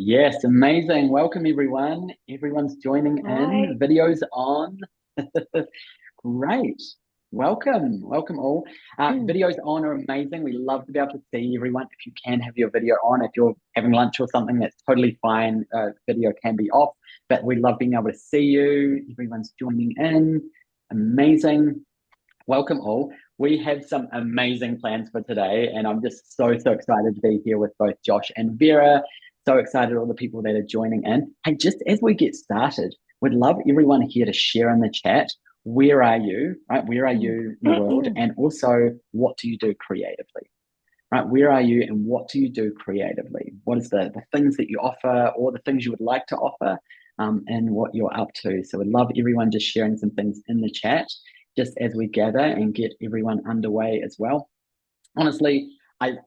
Yes, amazing. Welcome, everyone. Everyone's joining in. Hi. Videos on. Great. Welcome all. Videos on are amazing. We love to be able to see everyone. If you can have your video on, if you're having lunch or something, that's totally fine. Video can be off, but we love being able to see you. Everyone's joining in. Amazing. Welcome all. We have some amazing plans for today, and I'm just so excited to be here with both Josh and Vera. So excited all the people that are joining in. Hey, just as we get started, we'd love everyone here to share in the chat. Where are you? Right? Where are you in the world? And also, what do you do creatively? Right? Where are you and what do you do creatively? What is the things that you offer or the things you would like to offer and what you're up to? So we'd love everyone just sharing some things in the chat just as we gather and get everyone underway as well. Honestly,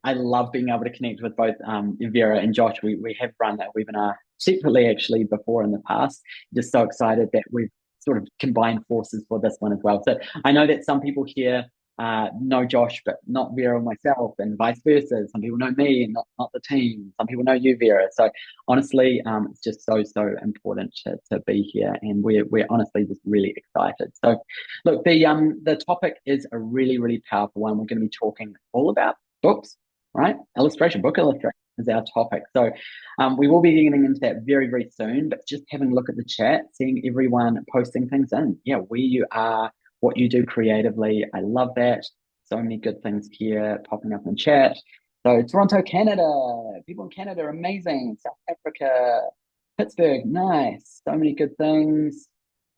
I love being able to connect with both Vera and Josh. We have run that webinar separately actually before in the past. Just so excited that we've sort of combined forces for this one as well. So I know that some people here know Josh, but not Vera and myself, and vice versa. Some people know me and not the team. Some people know you, Vera. So honestly, it's just so important to be here, and we're honestly just really excited. So, look, the topic is a really powerful one. We're going to be talking all about books, right? Book illustration is our topic. So we will be getting into that very soon, but just having a look at the chat, seeing everyone posting things in. Yeah, where you are, what you do creatively. I love that. So many good things here popping up in chat. So Toronto, Canada, people in Canada, amazing. South Africa, Pittsburgh, nice. So many good things.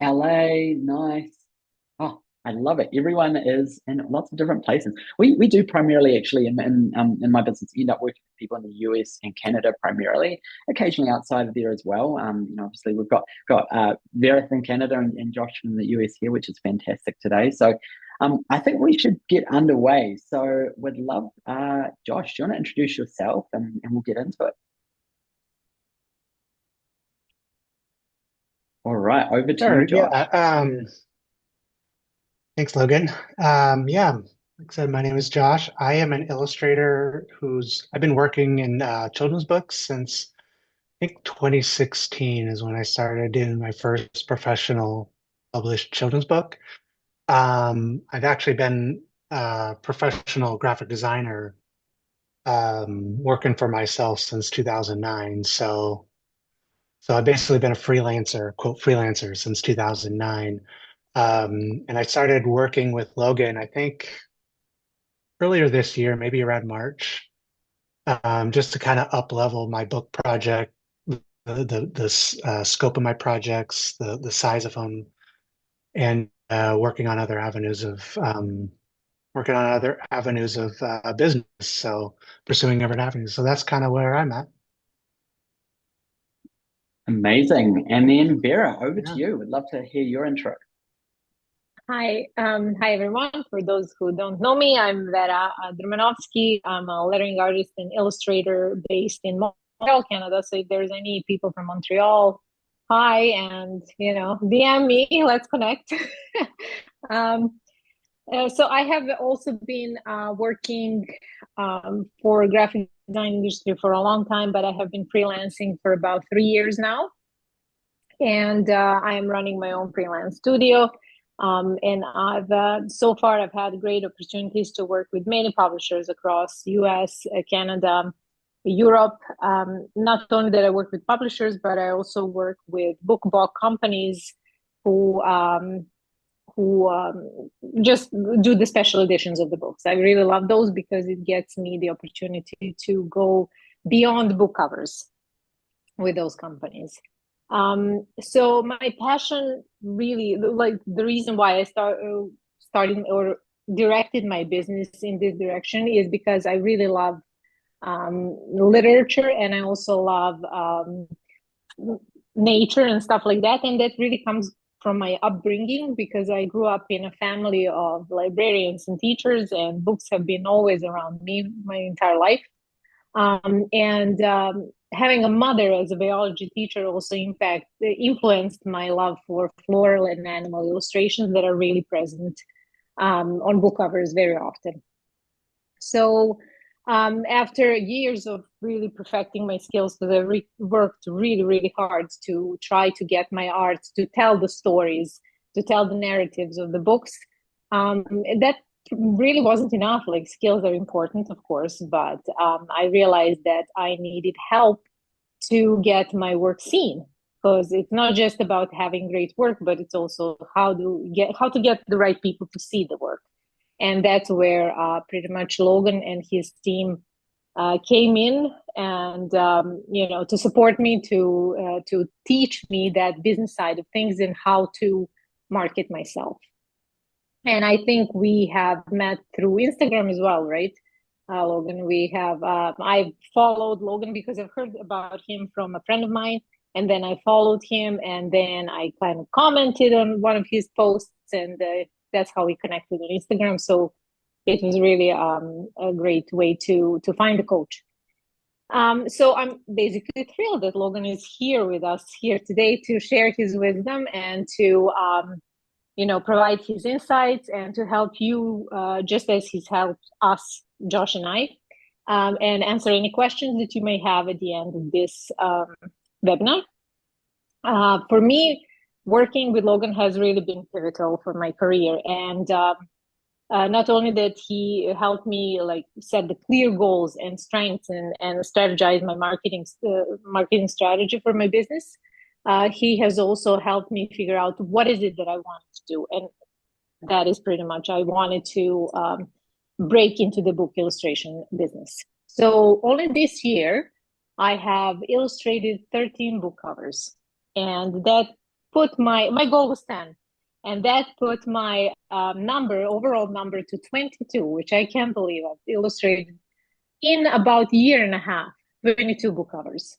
LA, nice. Oh, I love it. Everyone is in lots of different places. We do primarily actually in my business end up working with people in the US and Canada primarily, occasionally outside of there as well. Obviously we've got Vera from Canada and Josh from the US here, which is fantastic today. So I think we should get underway. So would love Josh, do you want to introduce yourself and we'll get into it? All right, over to you, Sure. Yeah. Josh. Thanks, Logan. Yeah. Like I said, my name is Josh. I am an illustrator I've been working in children's books since I think 2016 is when I started doing my first professional published children's book. I've actually been a professional graphic designer working for myself since 2009. So I've basically been a freelancer, quote, freelancer since 2009. And I started working with Logan, I think earlier this year, maybe around March, just to kind of up level my book project, the scope of my projects, the size of them, and working on other avenues of business. So pursuing different avenues. So that's kind of where I'm at. Amazing. And then Vera, over to Yeah. you. Would love to hear your intro. Hi everyone. For those who don't know me, I'm Vera Drmanovski. I'm a lettering artist and illustrator based in Montreal, Canada. So if there's any people from Montreal, hi, and DM me. Let's connect. um, so I have also been working for graphic design industry for a long time, but I have been freelancing for about 3 years now, and I am running my own freelance studio. And I've so far I've had great opportunities to work with many publishers across U.S., Canada, Europe. Not only that I work with publishers, but I also work with book bulk companies who um, who just do the special editions of the books. I really love those because it gets me the opportunity to go beyond book covers with those companies. So my passion really, like the reason why I started or directed my business in this direction is because I really love literature, and I also love nature and stuff like that. And that really comes from my upbringing because I grew up in a family of librarians and teachers, and books have been always around me my entire life. And having a mother as a biology teacher also, in fact, influenced my love for floral and animal illustrations that are really present on book covers very often. So After years of really perfecting my skills, because worked really, really hard to try to get my art to tell the stories, to tell the narratives of the books, that really wasn't enough. Like skills are important, of course, but I realized that I needed help to get my work seen, because it's not just about having great work, but it's also how to get the right people to see the work. And that's where pretty much Logan and his team came in, and to support me, to teach me that business side of things and how to market myself. And I think we have met through Instagram as well, right? Logan, I've followed Logan because I've heard about him from a friend of mine. And then I followed him, and then I kind of commented on one of his posts, and that's how we connected on Instagram. So it was really a great way to find a coach. So I'm basically thrilled that Logan is here with us here today to share his wisdom and to provide his insights and to help you, just as he's helped us, Josh and I, and answer any questions that you may have at the end of this webinar. For me, working with Logan has really been pivotal for my career. And not only that, he helped me like set the clear goals and strengths and strategize my marketing strategy for my business. He has also helped me figure out what is it that I wanted to do. And that is pretty much, I wanted to break into the book illustration business. So only this year, I have illustrated 13 book covers. And that put my goal was 10. And that put my overall number to 22, which I can't believe I've illustrated in about a year and a half, 22 book covers.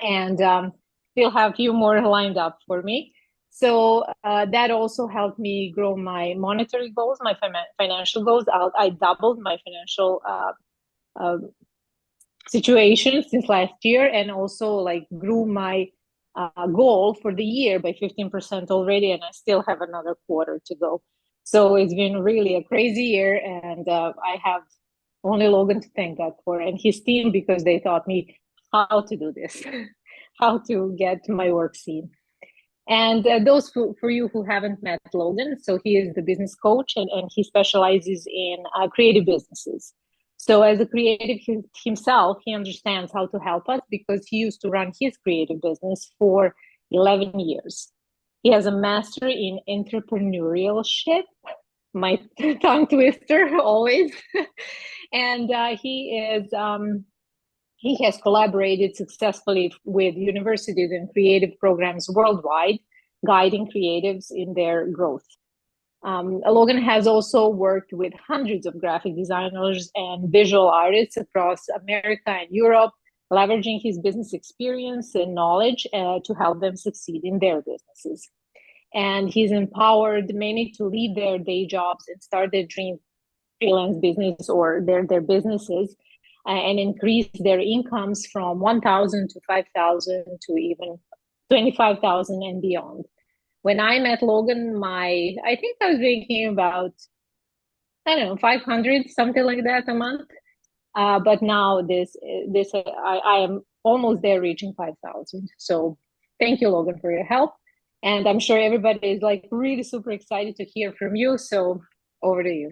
And still have a few more lined up for me. So that also helped me grow my monetary goals, my financial goals. I doubled my financial situation since last year, and also like grew my goal for the year by 15% already, and I still have another quarter to go. So it's been really a crazy year, and I have only Logan to thank that for, and his team, because they taught me how to do this, how to get my work seen. And those for you who haven't met Logan, so he is the business coach, and he specializes in creative businesses. So as a creative himself, he understands how to help us because he used to run his creative business for 11 years. He has a master in entrepreneurship, my tongue twister always. And he has collaborated successfully with universities and creative programs worldwide, guiding creatives in their growth. Logan has also worked with hundreds of graphic designers and visual artists across America and Europe, leveraging his business experience and knowledge to help them succeed in their businesses. And he's empowered many to leave their day jobs and start their dream freelance business or their businesses and increase their incomes from 1,000 to 5,000 to even 25,000 and beyond. When I met Logan, I think I was making about, I don't know, 500, something like that a month. But now I am almost there, reaching 5,000. So thank you, Logan, for your help. And I'm sure everybody is like really super excited to hear from you. So over to you.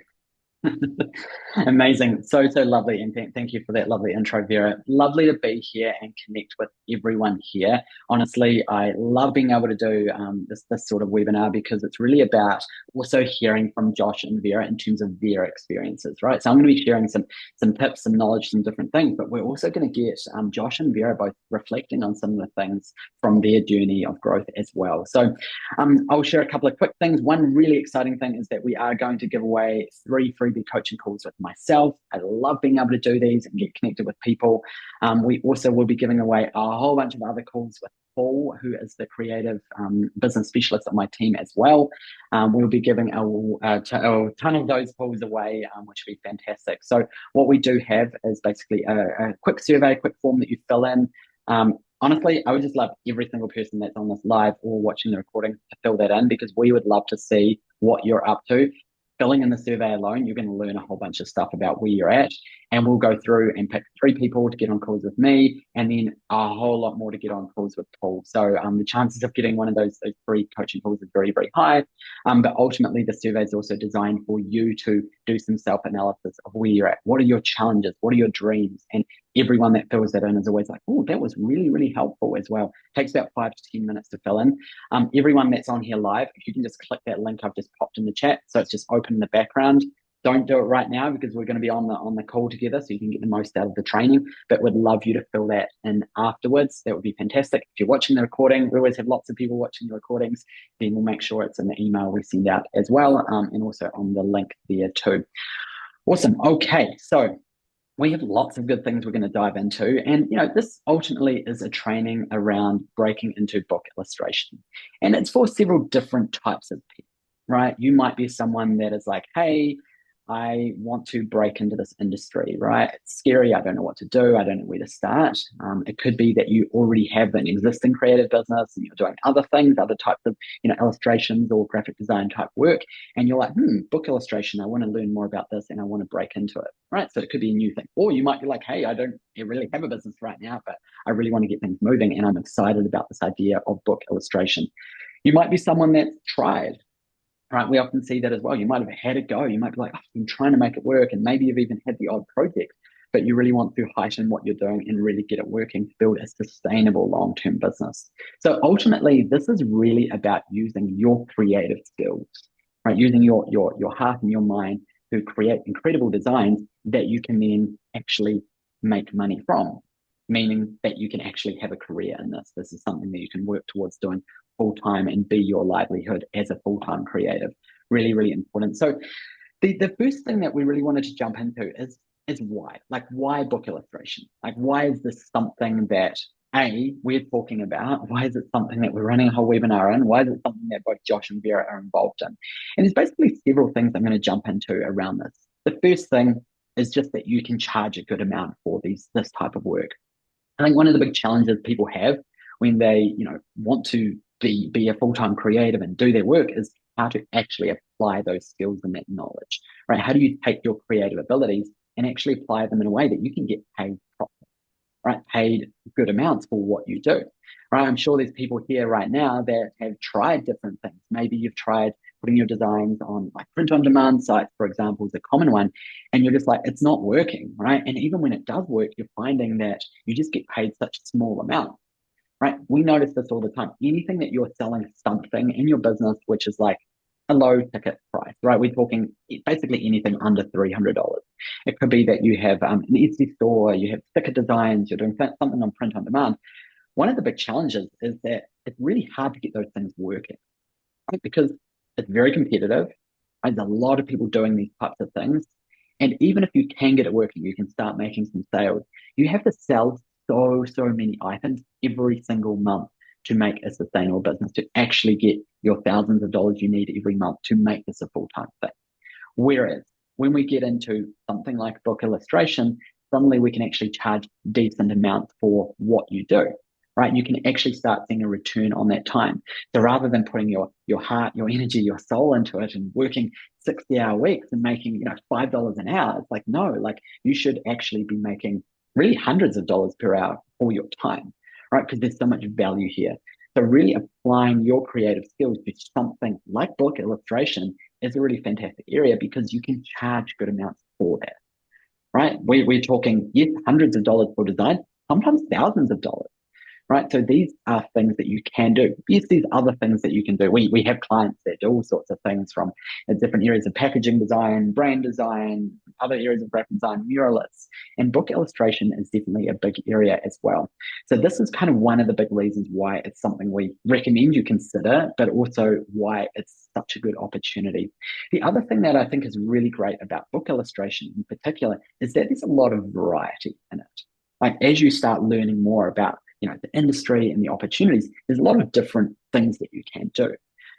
Amazing. So lovely. And thank you for that lovely intro, Vera. Lovely to be here and connect with everyone here. Honestly, I love being able to do this sort of webinar because it's really about also hearing from Josh and Vera in terms of their experiences, right? So I'm going to be sharing some tips, some knowledge, some different things, but we're also going to get Josh and Vera both reflecting on some of the things from their journey of growth as well. So I'll share a couple of quick things. One really exciting thing is that we are going to give away 3 freebie coaching calls with myself. I love being able to do these and get connected with people. We also will be giving away a whole bunch of other calls with Paul, who is the creative business specialist on my team as well. We'll be giving a ton of those calls away, which will be fantastic. So what we do have is basically a quick survey, a quick form that you fill in. Honestly, I would just love every single person that's on this live or watching the recording to fill that in because we would love to see what you're up to. filling in the survey alone, you're going to learn a whole bunch of stuff about where you're at. And we'll go through and pick 3 people to get on calls with me, and then a whole lot more to get on calls with Paul. So the chances of getting one of those 3 coaching calls is very, very high. But ultimately, the survey is also designed for you to do some self-analysis of where you're at. What are your challenges? What are your dreams? And everyone that fills that in is always like, oh, that was really, really helpful as well. It takes about 5 to 10 minutes to fill in. Everyone that's on here live, if you can just click that link I've just popped in the chat, so it's just open in the background. Don't do it right now because we're going to be on the call together, so you can get the most out of the training. But we'd love you to fill that in afterwards. That would be fantastic. If you're watching the recording, we always have lots of people watching the recordings. Then we'll make sure it's in the email we send out as well, and also on the link there too. Awesome. Okay, so we have lots of good things we're going to dive into, and this ultimately is a training around breaking into book illustration, and it's for several different types of people. Right? You might be someone that is like, hey, I want to break into this industry, right? It's scary. I don't know what to do. I don't know where to start. It could be that you already have an existing creative business and you're doing other things, other types of, illustrations or graphic design type work. And you're like, book illustration. I want to learn more about this and I want to break into it, right? So it could be a new thing. Or you might be like, hey, I don't really have a business right now, but I really want to get things moving. And I'm excited about this idea of book illustration. You might be someone that's tried. Right, we often see that as well. You might have had a go. You might be like, I've been trying to make it work, and maybe you've even had the odd project, but you really want to heighten what you're doing and really get it working to build a sustainable long-term business. So ultimately, this is really about using your creative skills, right? Using your heart and your mind to create incredible designs that you can then actually make money from, meaning that you can actually have a career in this. This is something that you can work towards doing full-time and be your livelihood as a full-time creative. Really, really important. So the first thing that we really wanted to jump into is why? Like, why book illustration? Like, why is this something that we're talking about? Why is it something that we're running a whole webinar in? Why is it something that both Josh and Vera are involved in? And there's basically several things I'm going to jump into around this. The first thing is just that you can charge a good amount for this type of work. I think one of the big challenges people have when they, want to be a full-time creative and do their work is how to actually apply those skills and that knowledge, right? How do you take your creative abilities and actually apply them in a way that you can get paid properly, right? Paid good amounts for what you do, right? I'm sure there's people here right now that have tried different things. Maybe you've tried putting your designs on like print-on-demand sites, for example, is a common one, and you're just like, it's not working, right? And even when it does work, you're finding that you just get paid such a small amount. Right? We notice this all the time. Anything that you're selling something in your business, which is like a low ticket price, right? We're talking basically anything under $300. It could be that you have an Etsy store, you have sticker designs, you're doing something on print on demand. One of the big challenges is that it's really hard to get those things working, right? Because it's very competitive. Right? There's a lot of people doing these types of things. And even if you can get it working, you can start making some sales. You have to sell so many items every single month to make a sustainable business, to actually get your thousands of dollars you need every month to make this a full-time thing. Whereas when we get into something like book illustration, suddenly we can actually charge decent amounts for what you do, right? You can actually start seeing a return on that time. So rather than putting your heart, your energy, your soul into it and working 60-hour weeks and making, $5 an hour, it's like, no, like you should actually be making really hundreds of dollars per hour for your time, right? Because there's so much value here. So really applying your creative skills to something like book illustration is a really fantastic area because you can charge good amounts for that, right? We're talking, yes, hundreds of dollars for design, sometimes thousands of dollars. Right. So these are things that you can do. Yes, these other things that you can do. We have clients that do all sorts of things from different areas of packaging design, brand design, other areas of graphic design, muralists, and book illustration is definitely a big area as well. So this is kind of one of the big reasons why it's something we recommend you consider, but also why it's such a good opportunity. The other thing that I think is really great about book illustration in particular is that there's a lot of variety in it. Like as you start learning more about the industry and the opportunities, there's a lot of different things that you can do,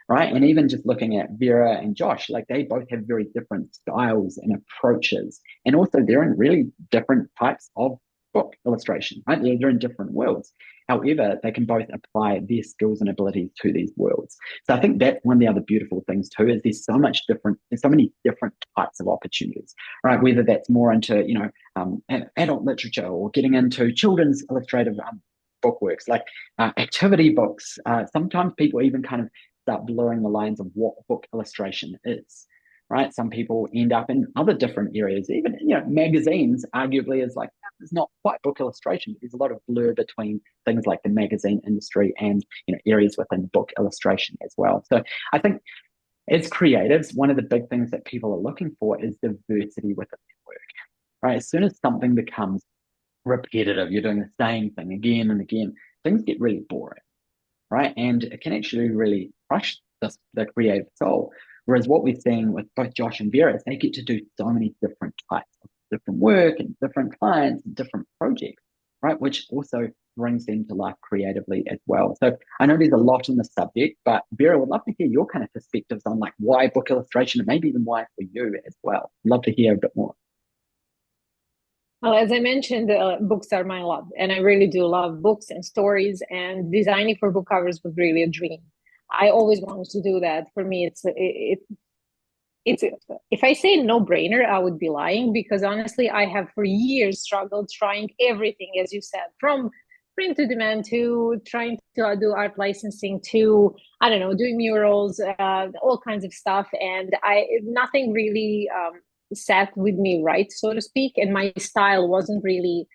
right? And even just looking at Vera and Josh, like they both have very different styles and approaches. And also they're in really different types of book illustration, right? They're in different worlds. However, they can both apply their skills and abilities to these worlds. So I think that's one of the other beautiful things too, is there's so many different types of opportunities, right? Whether that's more into, adult literature or getting into children's illustrative book works, like activity books. Sometimes people even kind of start blurring the lines of what book illustration is, right? Some people end up in other different areas. Even, magazines arguably is like, it's not quite book illustration. There's a lot of blur between things like the magazine industry and, areas within book illustration as well. So I think as creatives, one of the big things that people are looking for is diversity within their work, right? As soon as something becomes repetitive, you're doing the same thing again and again, things get really boring, right? And it can actually really crush the creative soul. Whereas what we're seeing with both Josh and Vera is they get to do so many different types of different work and different clients and different projects, right? Which also brings them to life creatively as well. So I know there's a lot on the subject, but Vera, would love to hear your kind of perspectives on like why book illustration and maybe even why for you as well. Love to hear a bit more. Well, as I mentioned, books are my love, and I really do love books and stories. And designing for book covers was really a dream. I always wanted to do that. For me, it's if I say no brainer, I would be lying, because honestly, I have for years struggled trying everything, as you said, from print to demand to trying to do art licensing to, I don't know, doing murals, all kinds of stuff, and nothing really sat with me right, so to speak, and my style wasn't really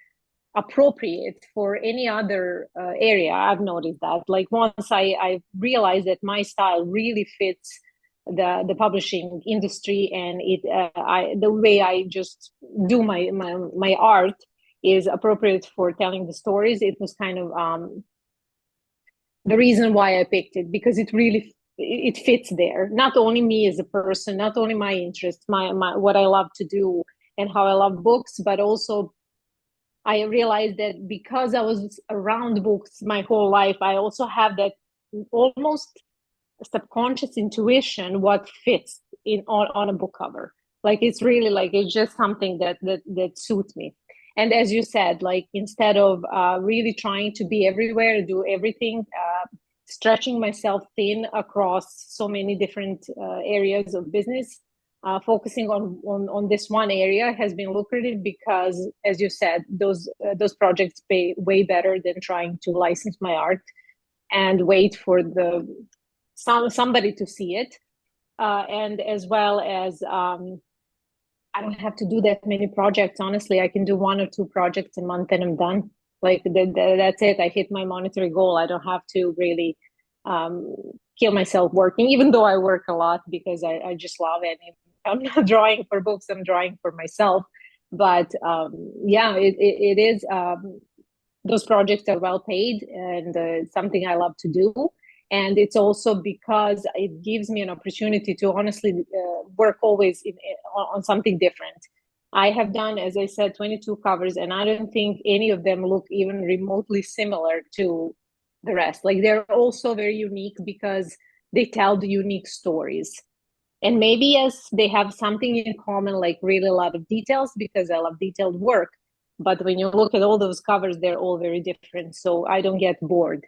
appropriate for any other area. I've noticed that. Like once I realized that my style really fits the publishing industry, and the way I just do my art is appropriate for telling the stories. It was kind of the reason why I picked it, because it fits there. Not only me as a person, not only my interests, my what I love to do and how I love books, but also I realized that because I was around books my whole life, I also have that almost subconscious intuition what fits on a book cover. Like it's really like it's just something that suits me. And as you said, like instead of really trying to be everywhere, do everything, stretching myself thin across so many different areas of business, focusing on this one area has been lucrative because, as you said, those projects pay way better than trying to license my art and wait for somebody to see it, and as well as I don't have to do that many projects. Honestly, I can do 1 or 2 projects a month and I'm done. Like that's it. I hit my monetary goal. I don't have to really kill myself working, even though I work a lot because I just love it. I'm not drawing for books, I'm drawing for myself. But yeah, it is. Those projects are well paid and something I love to do. And it's also because it gives me an opportunity to honestly work always on something different. I have done, as I said, 22 covers, and I don't think any of them look even remotely similar to the rest. Like they're also very unique because they tell the unique stories. And maybe, yes, they have something in common, like really a lot of details, because I love detailed work. But when you look at all those covers, they're all very different. So I don't get bored.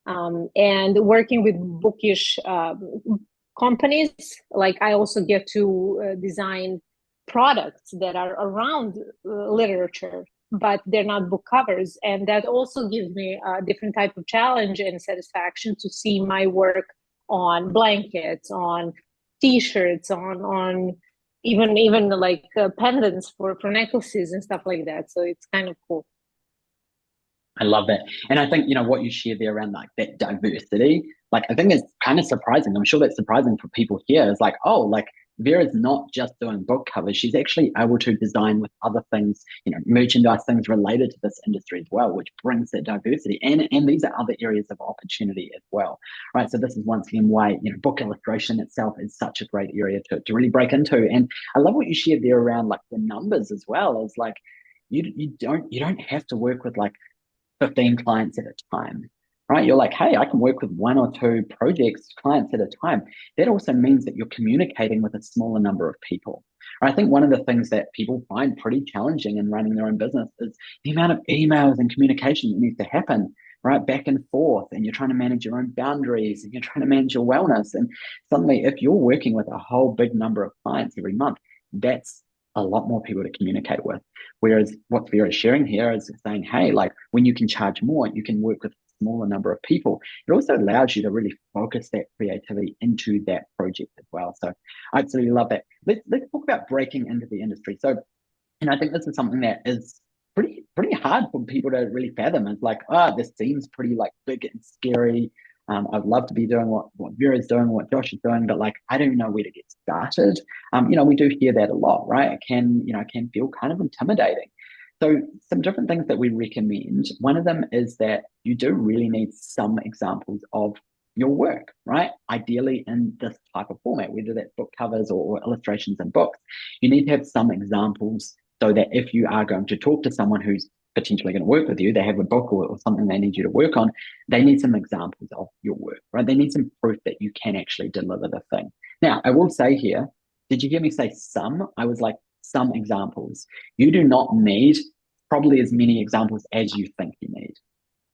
And working with bookish companies, like I also get to design products that are around literature, but they're not book covers. And that also gives me a different type of challenge and satisfaction to see my work on blankets, on t-shirts, on even like pendants for necklaces and stuff like that. So it's kind of cool. I love that. And I think, what you share there around like that diversity, like I think it's kind of surprising. I'm sure that's surprising for people here. It's like, oh, like Vera's not just doing book covers. She's actually able to design with other things, merchandise things related to this industry as well, which brings that diversity. And these are other areas of opportunity as well, right? So this is once again why, book illustration itself is such a great area to really break into. And I love what you shared there around like the numbers as well. It's like, you don't have to work with like 15 clients at a time, right? You're like, hey, I can work with 1 or 2 projects, clients at a time. That also means that you're communicating with a smaller number of people. I think one of the things that people find pretty challenging in running their own business is the amount of emails and communication that needs to happen, right? Back and forth, and you're trying to manage your own boundaries and you're trying to manage your wellness. And suddenly, if you're working with a whole big number of clients every month, that's a lot more people to communicate with. Whereas what Vera is sharing here is saying, hey, like when you can charge more, you can work with a smaller number of people. It also allows you to really focus that creativity into that project as well. So I absolutely love that. Let's talk about breaking into the industry. So, and I think this is something that is pretty hard for people to really fathom. It's like, this seems pretty like big and scary. I'd love to be doing what Vera's doing, what Josh is doing, but like I don't know where to get started. We do hear that a lot, right? It can feel kind of intimidating. So some different things that we recommend. One of them is that you do really need some examples of your work, right? Ideally in this type of format, whether that's book covers or illustrations in books. You need to have some examples so that if you are going to talk to someone who's potentially going to work with you, they have a book or something they need you to work on, they need some examples of your work, right? They need some proof that you can actually deliver the thing. Now, I will say here, did you hear me say some? I was like, some examples. You do not need probably as many examples as you think you need,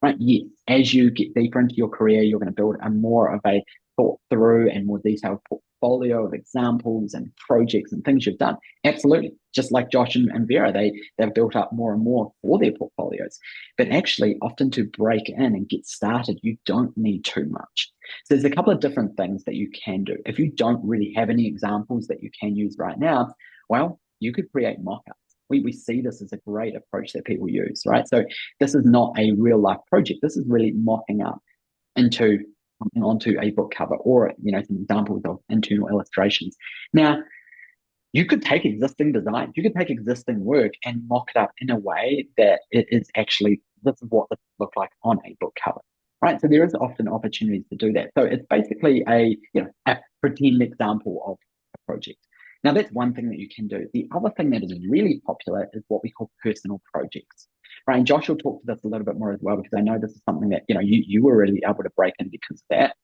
right? Yes, as you get deeper into your career, you're going to build a more of a thought through and more detailed portfolio of examples and projects and things you've done. Absolutely. Just like Josh and Vera, they've built up more and more for their portfolios. But actually, often to break in and get started, you don't need too much. So there's a couple of different things that you can do. If you don't really have any examples that you can use right now, well, you could create mock-ups. We see this as a great approach that people use, right? So this is not a real life project. This is really mocking up into onto a book cover or some examples of internal illustrations. Now, you could take existing designs, you could take existing work and mock it up in a way that it is actually this is what this look like on a book cover. Right. So there is often opportunities to do that. So it's basically a pretend example of a project. Now that's one thing that you can do. The other thing that is really popular is what we call personal projects. Right. And Josh will talk to this a little bit more as well, because I know this is something that, you were really able to break in because of that.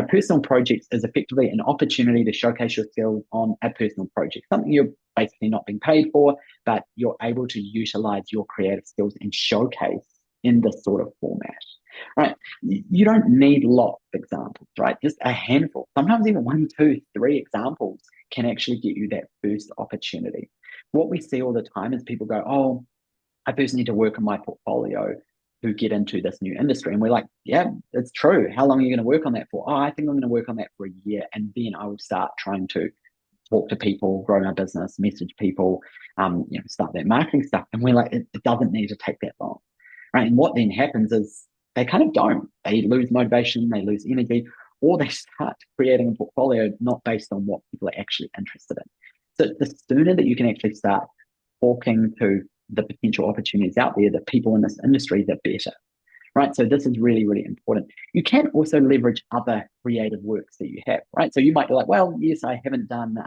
Personal projects is effectively an opportunity to showcase your skills on a personal project, something you're basically not being paid for, but you're able to utilize your creative skills and showcase in this sort of format, right? You don't need lots of examples, right? Just a handful, sometimes even one, two, three examples can actually get you that first opportunity. What we see all the time is people go, oh, I first need to work on my portfolio to get into this new industry. And we're like, yeah, it's true. How long are you going to work on that for? Oh, I think I'm going to work on that for a year. And then I will start trying to talk to people, grow my business, message people, start that marketing stuff. And we're like, it doesn't need to take that long. Right. And what then happens is they kind of don't. They lose motivation, they lose energy, or they start creating a portfolio not based on what people are actually interested in. So the sooner that you can actually start talking to the potential opportunities out there, the people in this industry, the better. Right. So this is really, really important. You can also leverage other creative works that you have, right? So you might be like, well, yes, I haven't done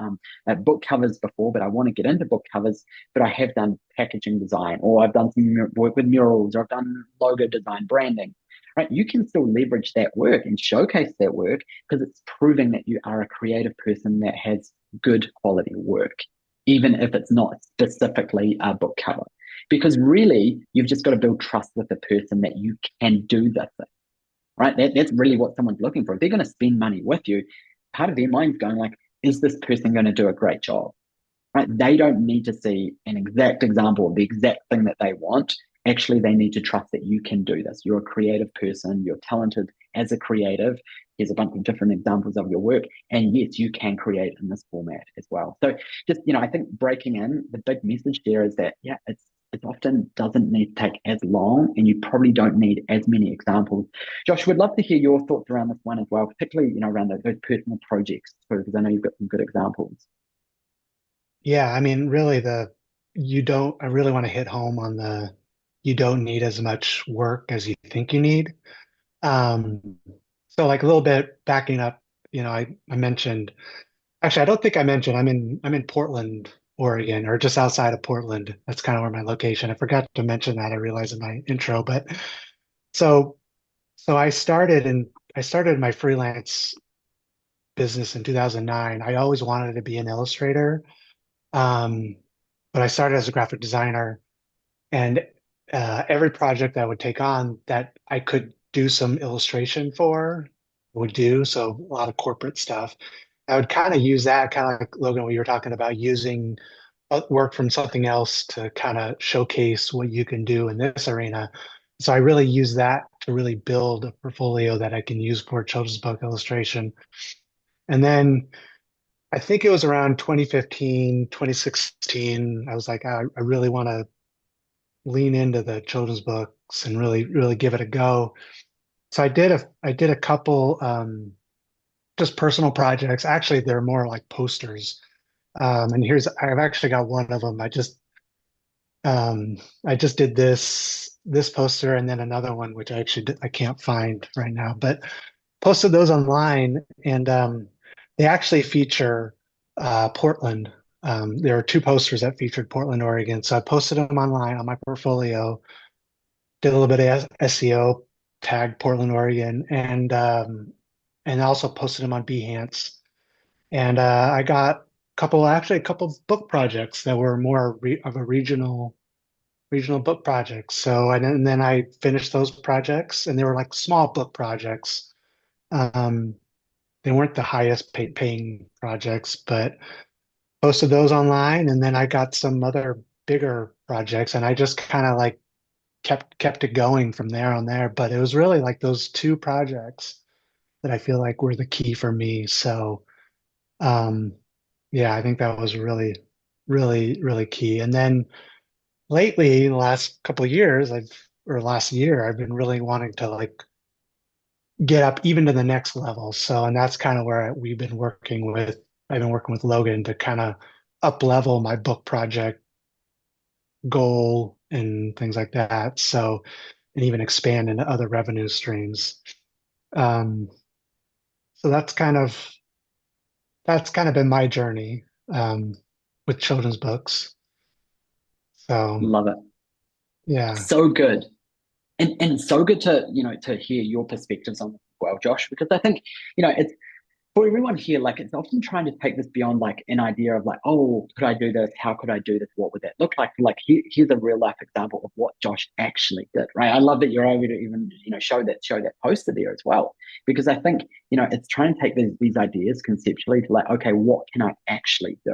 book covers before, but I want to get into book covers, but I have done packaging design, or I've done some work with murals, or I've done logo design, branding, right? You can still leverage that work and showcase that work because it's proving that you are a creative person that has good quality work, even if it's not specifically a book cover. Because really, you've just got to build trust with the person that you can do this thing, right? That's really what someone's looking for. If they're going to spend money with you, part of their mind's going like, is this person going to do a great job, right? They don't need to see an exact example of the exact thing that they want. Actually, they need to trust that you can do this. You're a creative person. You're talented as a creative. Here's a bunch of different examples of your work. And yes, you can create in this format as well. So just, I think breaking in, the big message there is that, yeah, it often doesn't need to take as long, and you probably don't need as many examples. Josh, we'd love to hear your thoughts around this one as well, particularly, around those personal projects too, because I know you've got some good examples. Yeah, I mean, really I really want to hit home on you don't need as much work as you think you need. Um, so like a little bit backing up, I mentioned, actually, I don't think I mentioned I'm in Portland, Oregon, or just outside of Portland. That's kind of where my location. I forgot to mention that, I realized in my intro, but so so I started my freelance business in 2009. I always wanted to be an illustrator. Um, but I started as a graphic designer, and every project I would take on that I could do some illustration for, would do. So a lot of corporate stuff. I would kind of use that, kind of like Logan, what you were talking about, using work from something else to kind of showcase what you can do in this arena. So I really use that to really build a portfolio that I can use for children's book illustration. And then I think it was around 2015, 2016, I was like, I really want to lean into the children's books and really, really give it a go. So I did a couple just personal projects. Actually, they're more like posters. And I've actually got one of them. I just did this poster and then another one, which I can't find right now, but posted those online, and they actually feature Portland. There are two posters that featured Portland, Oregon. So I posted them online on my portfolio, did a little bit of SEO, tagged Portland, Oregon, and also posted them on Behance. And I got a couple of book projects that were more of a regional book projects. So and then I finished those projects, and they were like small book projects. Um, they weren't the highest paying projects, but posted those online, and then I got some other bigger projects, and I just kind of like kept it going from there on there. But it was really like those two projects that I feel like were the key for me. So um, yeah, I think that was really, really, really key. And then lately, the last couple of years, or last year, I've been really wanting to like get up even to the next level. So, and that's kind of where I've been working with Logan to kind of up level my book project goal and things like that. So, and even expand into other revenue streams. Um, so that's kind of been my journey with children's books. So, Love it. yeah. So good. And it's so good to, to hear your perspectives on this as well, Josh, because I think, it's for everyone here, like it's often trying to take this beyond like an idea of like, oh, could I do this? How could I do this? What would that look like? Like here's a real life example of what Josh actually did, right? I love that you're able to even, show that poster there as well, because I think, it's trying to take these ideas conceptually to like, okay, what can I actually do?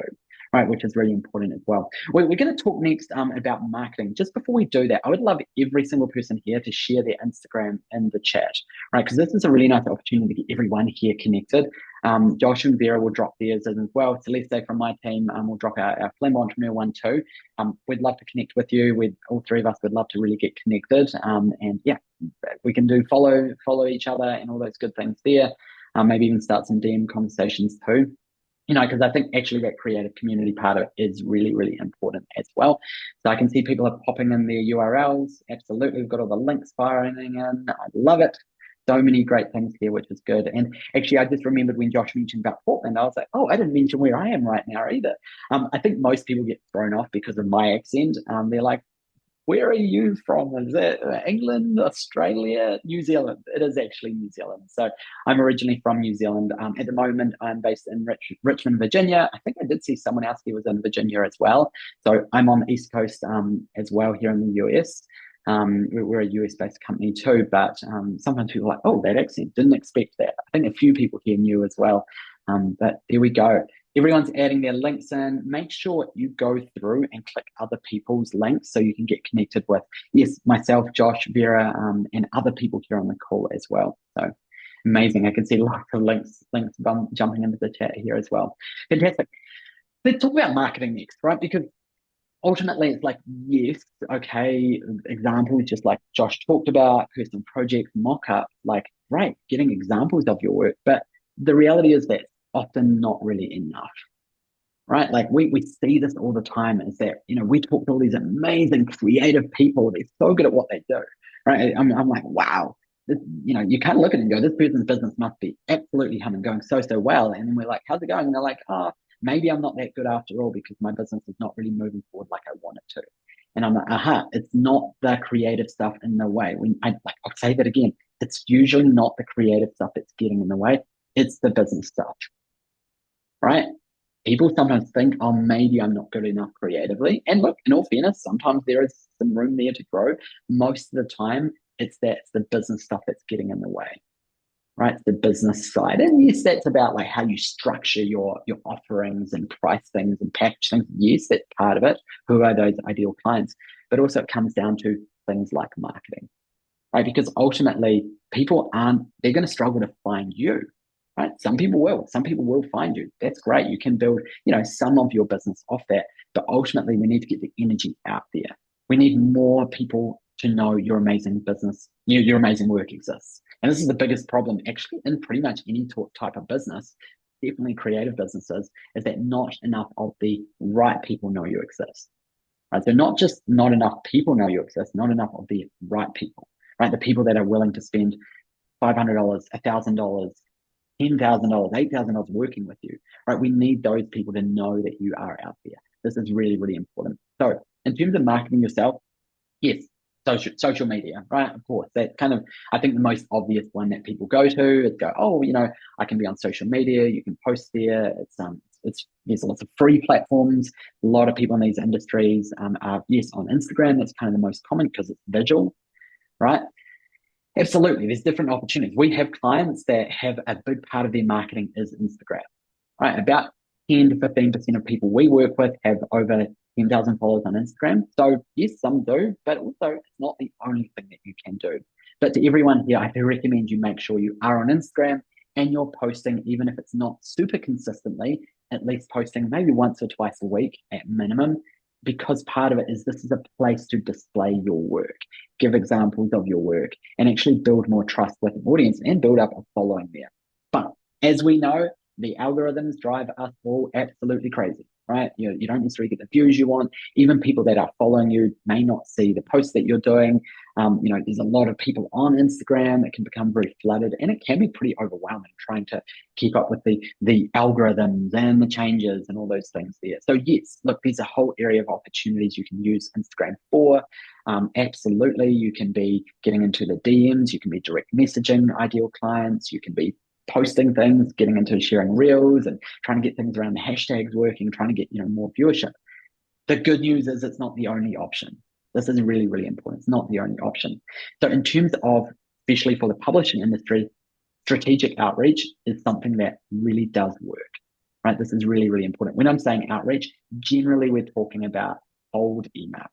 Right, which is really important as well. We're going to talk next about marketing. Just before we do that, I would love every single person here to share their Instagram in the chat, right? Because this is a really nice opportunity to get everyone here connected. Josh and Vera will drop theirs as well. Celeste from my team will drop our Flim Entrepreneur one too. We'd love to connect with you. All three of us would love to really get connected. And yeah, we can do follow each other and all those good things there. Maybe even start some DM conversations too. Because I think actually that creative community part of it is really, really important as well. So I can see people are popping in their URLs. Absolutely. We've got all the links firing in. I love it. So many great things here, which is good. And actually, I just remembered when Josh mentioned about Portland, I was like, oh, I didn't mention where I am right now either. I think most people get thrown off because of my accent. They're like, where are you from? Is it England, Australia, New Zealand? It is actually New Zealand. So I'm originally from New Zealand. At the moment, I'm based in Richmond, Virginia. I think I did see someone else who was in Virginia as well. So I'm on the East Coast as well here in the US. We're a US-based company too, but sometimes people are like, oh, that accent, didn't expect that. I think a few people here knew as well. But there we go. Everyone's adding their links in. Make sure you go through and click other people's links so you can get connected with, yes, myself, Josh, Vera, and other people here on the call as well. So amazing. I can see lots of links jumping into the chat here as well. Fantastic. Let's talk about marketing next, right? Because ultimately it's like, yes, okay, examples just like Josh talked about, custom projects, mock-up, like, right, getting examples of your work. But the reality is that often not really enough, right? Like we see this all the time is that, we talk to all these amazing creative people. They're so good at what they do, right? I'm like, wow, this, you kind of look at it and go, this person's business must be absolutely humming, going so well. And then we're like, how's it going? And they're like, oh, maybe I'm not that good after all because my business is not really moving forward like I want it to. And I'm like, it's not the creative stuff in the way. I'll say that again. It's usually not the creative stuff that's getting in the way. It's the business stuff, right? People sometimes think, oh, maybe I'm not good enough creatively. And look, in all fairness, sometimes there is some room there to grow. Most of the time, it's the business stuff that's getting in the way, right? It's the business side. And yes, that's about like how you structure your offerings and price things and package things. Yes, that's part of it. Who are those ideal clients? But also it comes down to things like marketing, right? Because ultimately they're going to struggle to find you, right? Some people will find you. That's great. You can build, some of your business off that, but ultimately we need to get the energy out there. We need more people to know your amazing business, your amazing work exists. And this is the biggest problem actually in pretty much any type of business, definitely creative businesses, is that not enough of the right people know you exist. Right? So not just not enough people know you exist, not enough of the right people, right? The people that are willing to spend $500, $1,000, $10,000, $8,000 working with you, right? We need those people to know that you are out there. This is really, really important. So in terms of marketing yourself, yes, social media, right? Of course, that's kind of, I think, the most obvious one that people go to is go, oh, I can be on social media. You can post there. There's lots of free platforms. A lot of people in these industries are, yes, on Instagram. That's kind of the most common because it's visual, right? Absolutely. There's different opportunities. We have clients that have a big part of their marketing is Instagram, right? About 10 to 15% of people we work with have over 10,000 followers on Instagram. So yes, some do, but also it's not the only thing that you can do. But to everyone here, I do recommend you make sure you are on Instagram and you're posting, even if it's not super consistently, at least posting maybe once or twice a week at minimum, because part of it is this is a place to display your work, give examples of your work, and actually build more trust with an audience and build up a following there. But as we know, the algorithms drive us all absolutely crazy, right? You don't necessarily get the views you want. Even people that are following you may not see the posts that you're doing. There's a lot of people on Instagram that can become very flooded, and it can be pretty overwhelming trying to keep up with the algorithms and the changes and all those things there. So yes, look, there's a whole area of opportunities you can use Instagram for. Absolutely, you can be getting into the DMs, you can be direct messaging ideal clients, you can be posting things, getting into sharing reels and trying to get things around the hashtags working, trying to get more viewership. The good news is it's not the only option. This is really, really important. It's not the only option. So in terms of, especially for the publishing industry, strategic outreach is something that really does work, right? This is really, really important. When I'm saying outreach, generally we're talking about cold email.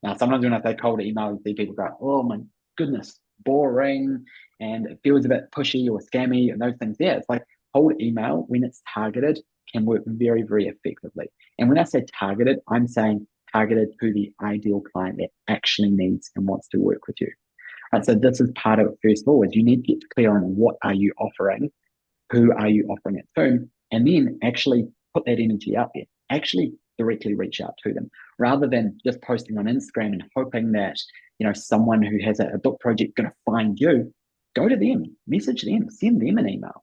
Now, sometimes when I say cold email, you see people go, oh my goodness, boring, and it feels a bit pushy or scammy and those things. Yeah, it's like cold email, when it's targeted, can work very, very effectively. And when I say targeted, I'm saying targeted to the ideal client that actually needs and wants to work with you. Right, so this is part of it. First of all, is you need to get clear on what are you offering, who are you offering it to, and then actually put that energy out there. Actually directly reach out to them rather than just posting on Instagram and hoping that someone who has a book project going to find you. Go to them, message them, send them an email.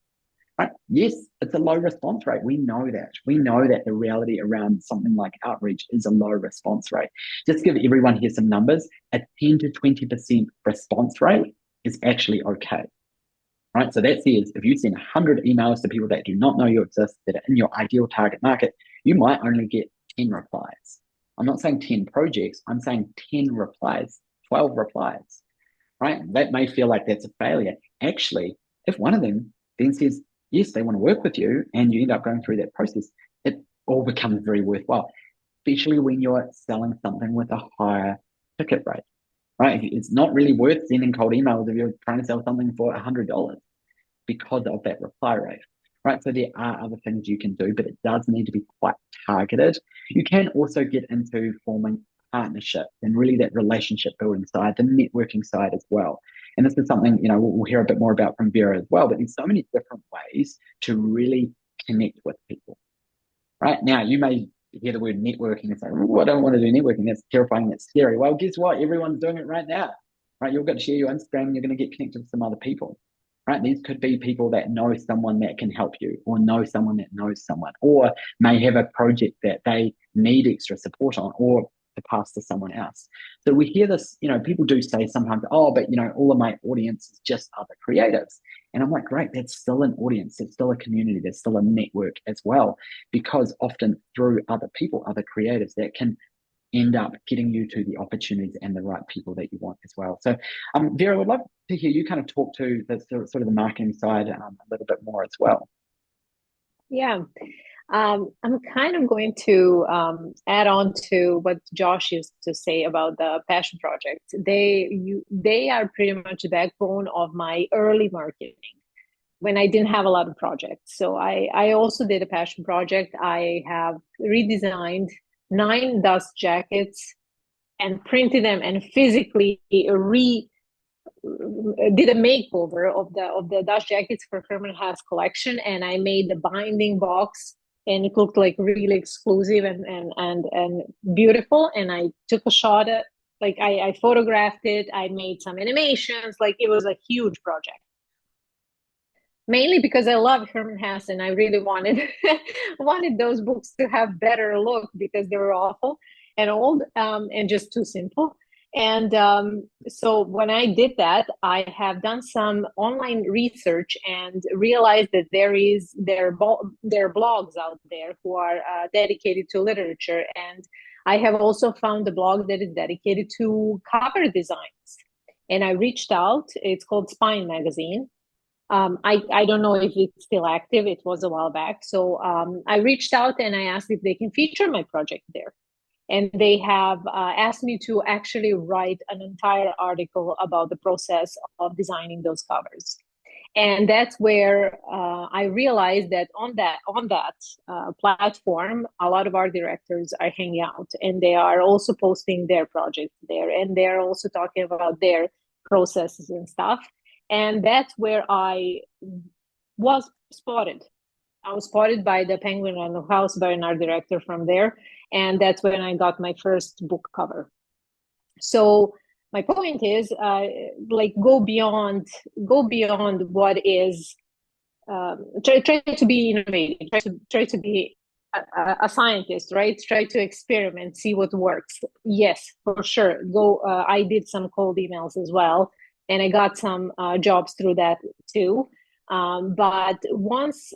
Right? Yes, it's a low response rate. We know that. We know that the reality around something like outreach is a low response rate. Just give everyone here some numbers. A 10 to 20% response rate is actually okay. Right? So that says if you send 100 emails to people that do not know you exist, that are in your ideal target market, you might only get 10 replies. I'm not saying 10 projects. I'm saying 10 replies, 12 replies. Right? That may feel like that's a failure. Actually, if one of them then says, yes, they want to work with you, and you end up going through that process, it all becomes very worthwhile, especially when you're selling something with a higher ticket rate, right? It's not really worth sending cold emails if you're trying to sell something for $100 because of that reply rate, right? So there are other things you can do, but it does need to be quite targeted. You can also get into forming partnership and really that relationship building side, the networking side as well. And this is something, we'll hear a bit more about from Vera as well, but there's so many different ways to really connect with people, right? Now, you may hear the word networking and say, oh, I don't want to do networking. That's terrifying. That's scary. Well, guess what? Everyone's doing it right now, right? You've got to share your Instagram and you're going to get connected with some other people, right? These could be people that know someone that can help you or know someone that knows someone or may have a project that they need extra support on or to pass to someone else. So we hear this, people do say sometimes, oh, but all of my audience is just other creatives. And I'm like, great, that's still an audience, it's still a community, there's still a network as well, because often through other people, other creatives that can end up getting you to the opportunities and the right people that you want as well. So, Vera, I would love to hear you kind of talk to the sort of the marketing side a little bit more as well. Yeah. I'm kind of going to add on to what Josh used to say about the passion projects. They are pretty much the backbone of my early marketing when I didn't have a lot of projects. So I also did a passion project. I have redesigned 9 dust jackets and printed them and physically did a makeover of the dust jackets for Herman Haas collection, and I made the binding box, and it looked like really exclusive and beautiful. And I took a shot at, like, I photographed it. I made some animations. Like, it was a huge project. Mainly because I love Herman Hesse and I really wanted those books to have better look because they were awful and old and just too simple. And so when I did that, I have done some online research and realized that there are blogs out there who are dedicated to literature. And I have also found a blog that is dedicated to cover designs. And I reached out. It's called Spine Magazine. I don't know if it's still active. It was a while back. So I reached out and I asked if they can feature my project there. And they have asked me to actually write an entire article about the process of designing those covers. And that's where I realized that on that platform, a lot of art directors are hanging out, and they are also posting their projects there, and they're also talking about their processes and stuff. And that's where I was spotted. I was spotted by the Penguin Random House, by an art director from there. And that's when I got my first book cover. So my point is, like, go beyond what is, try to be innovative, try to be a scientist, right? Try to experiment, see what works. Yes, for sure. I did some cold emails as well, and I got some jobs through that too. But once,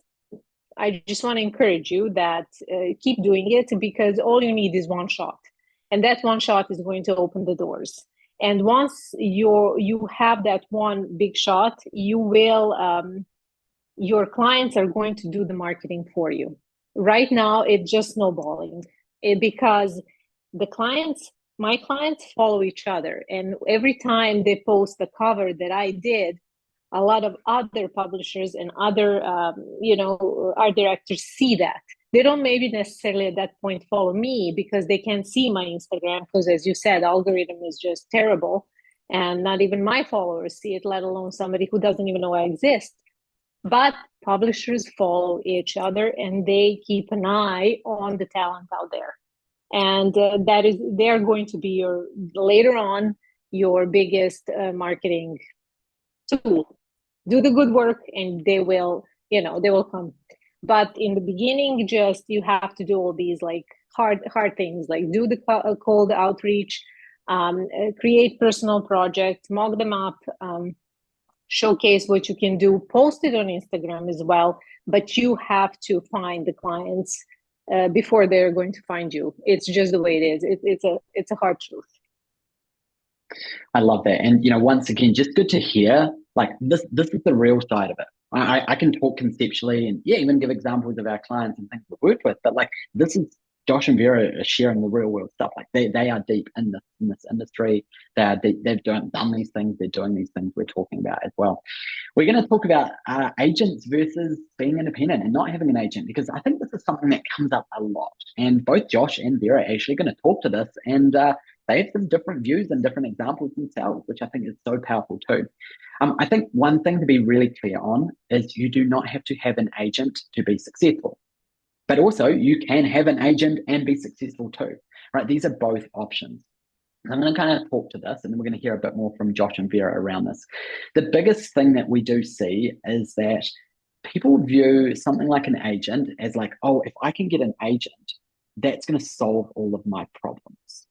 I just want to encourage you that keep doing it, because all you need is one shot, and that one shot is going to open the doors. And once you have that one big shot, you will your clients are going to do the marketing for you. Right now, it's just snowballing because my clients follow each other, and every time they post the cover that I did, a lot of other publishers and other art directors see that. They don't maybe necessarily at that point follow me because they can't see my Instagram, because, as you said, algorithm is just terrible, and not even my followers see it, let alone somebody who doesn't even know I exist. But publishers follow each other, and they keep an eye on the talent out there, and they're going to be later on your biggest marketing tool. Do the good work and they will come. But in the beginning, just you have to do all these like hard things, like do the cold outreach, create personal projects, mock them up, showcase what you can do, post it on Instagram as well. But you have to find the clients before they're going to find you. It's just the way it is. It's a hard truth. I love that. And, once again, just good to hear, like, this is the real side of it. I can talk conceptually and, even give examples of our clients and things we've worked with, but, like, this is Josh and Vera are sharing the real world stuff. Like, they are deep in this industry. They've done these things. They're doing these things we're talking about as well. We're going to talk about agents versus being independent and not having an agent, because I think this is something that comes up a lot. And both Josh and Vera are actually going to talk to this, and they have some different views and different examples themselves, which I think is so powerful too. I think one thing to be really clear on is you do not have to have an agent to be successful. But also you can have an agent and be successful too, right? These are both options. I'm going to kind of talk to this, and then we're going to hear a bit more from Josh and Vera around this. The biggest thing that we do see is that people view something like an agent as like, oh, if I can get an agent, that's going to solve all of my problems,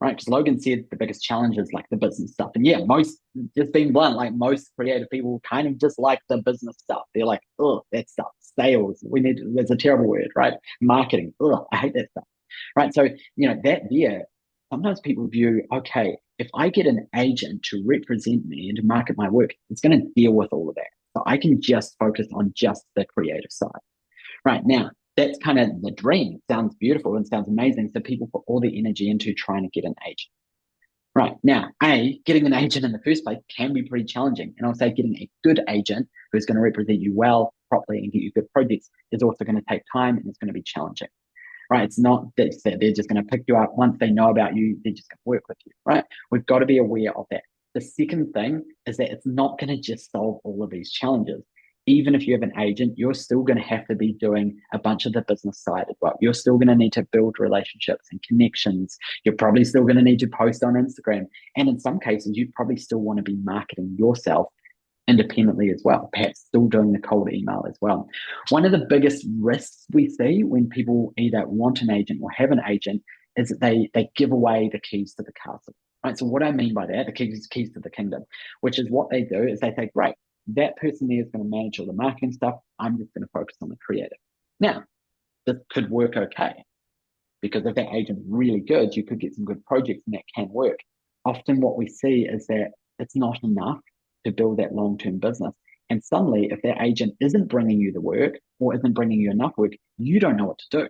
right? Because Logan said the biggest challenge is like the business stuff. And just being blunt, like most creative people kind of just like the business stuff. They're like, oh, that stuff, sales, there's a terrible word, right? Marketing, I hate that stuff. right? So, that there, sometimes people view, okay, if I get an agent to represent me and to market my work, it's going to deal with all of that. So I can just focus on just the creative side. Right now, that's kind of the dream. It sounds beautiful and sounds amazing. So people put all the energy into trying to get an agent. Right now, getting an agent in the first place can be pretty challenging. And I'll say getting a good agent who's going to represent you well, properly, and get you good projects is also going to take time and it's going to be challenging. Right? It's not that they're just going to pick you up once they know about you, they're just going to work with you. Right? We've got to be aware of that. The second thing is that it's not going to just solve all of these challenges. Even if you have an agent, you're still going to have to be doing a bunch of the business side as well. You're still going to need to build relationships and connections. You're probably still going to need to post on Instagram. And in some cases, you probably still want to be marketing yourself independently as well, perhaps still doing the cold email as well. One of the biggest risks we see when people either want an agent or have an agent is that they give away the keys to the castle. Right? So what I mean by that, the keys to the kingdom, which is what they do is they say, great, that person there is going to manage all the marketing stuff. I'm just going to focus on the creative. Now, this could work okay, because if that agent's really good, you could get some good projects and that can work. Often what we see is that it's not enough to build that long-term business. And suddenly, if that agent isn't bringing you the work or isn't bringing you enough work, you don't know what to do.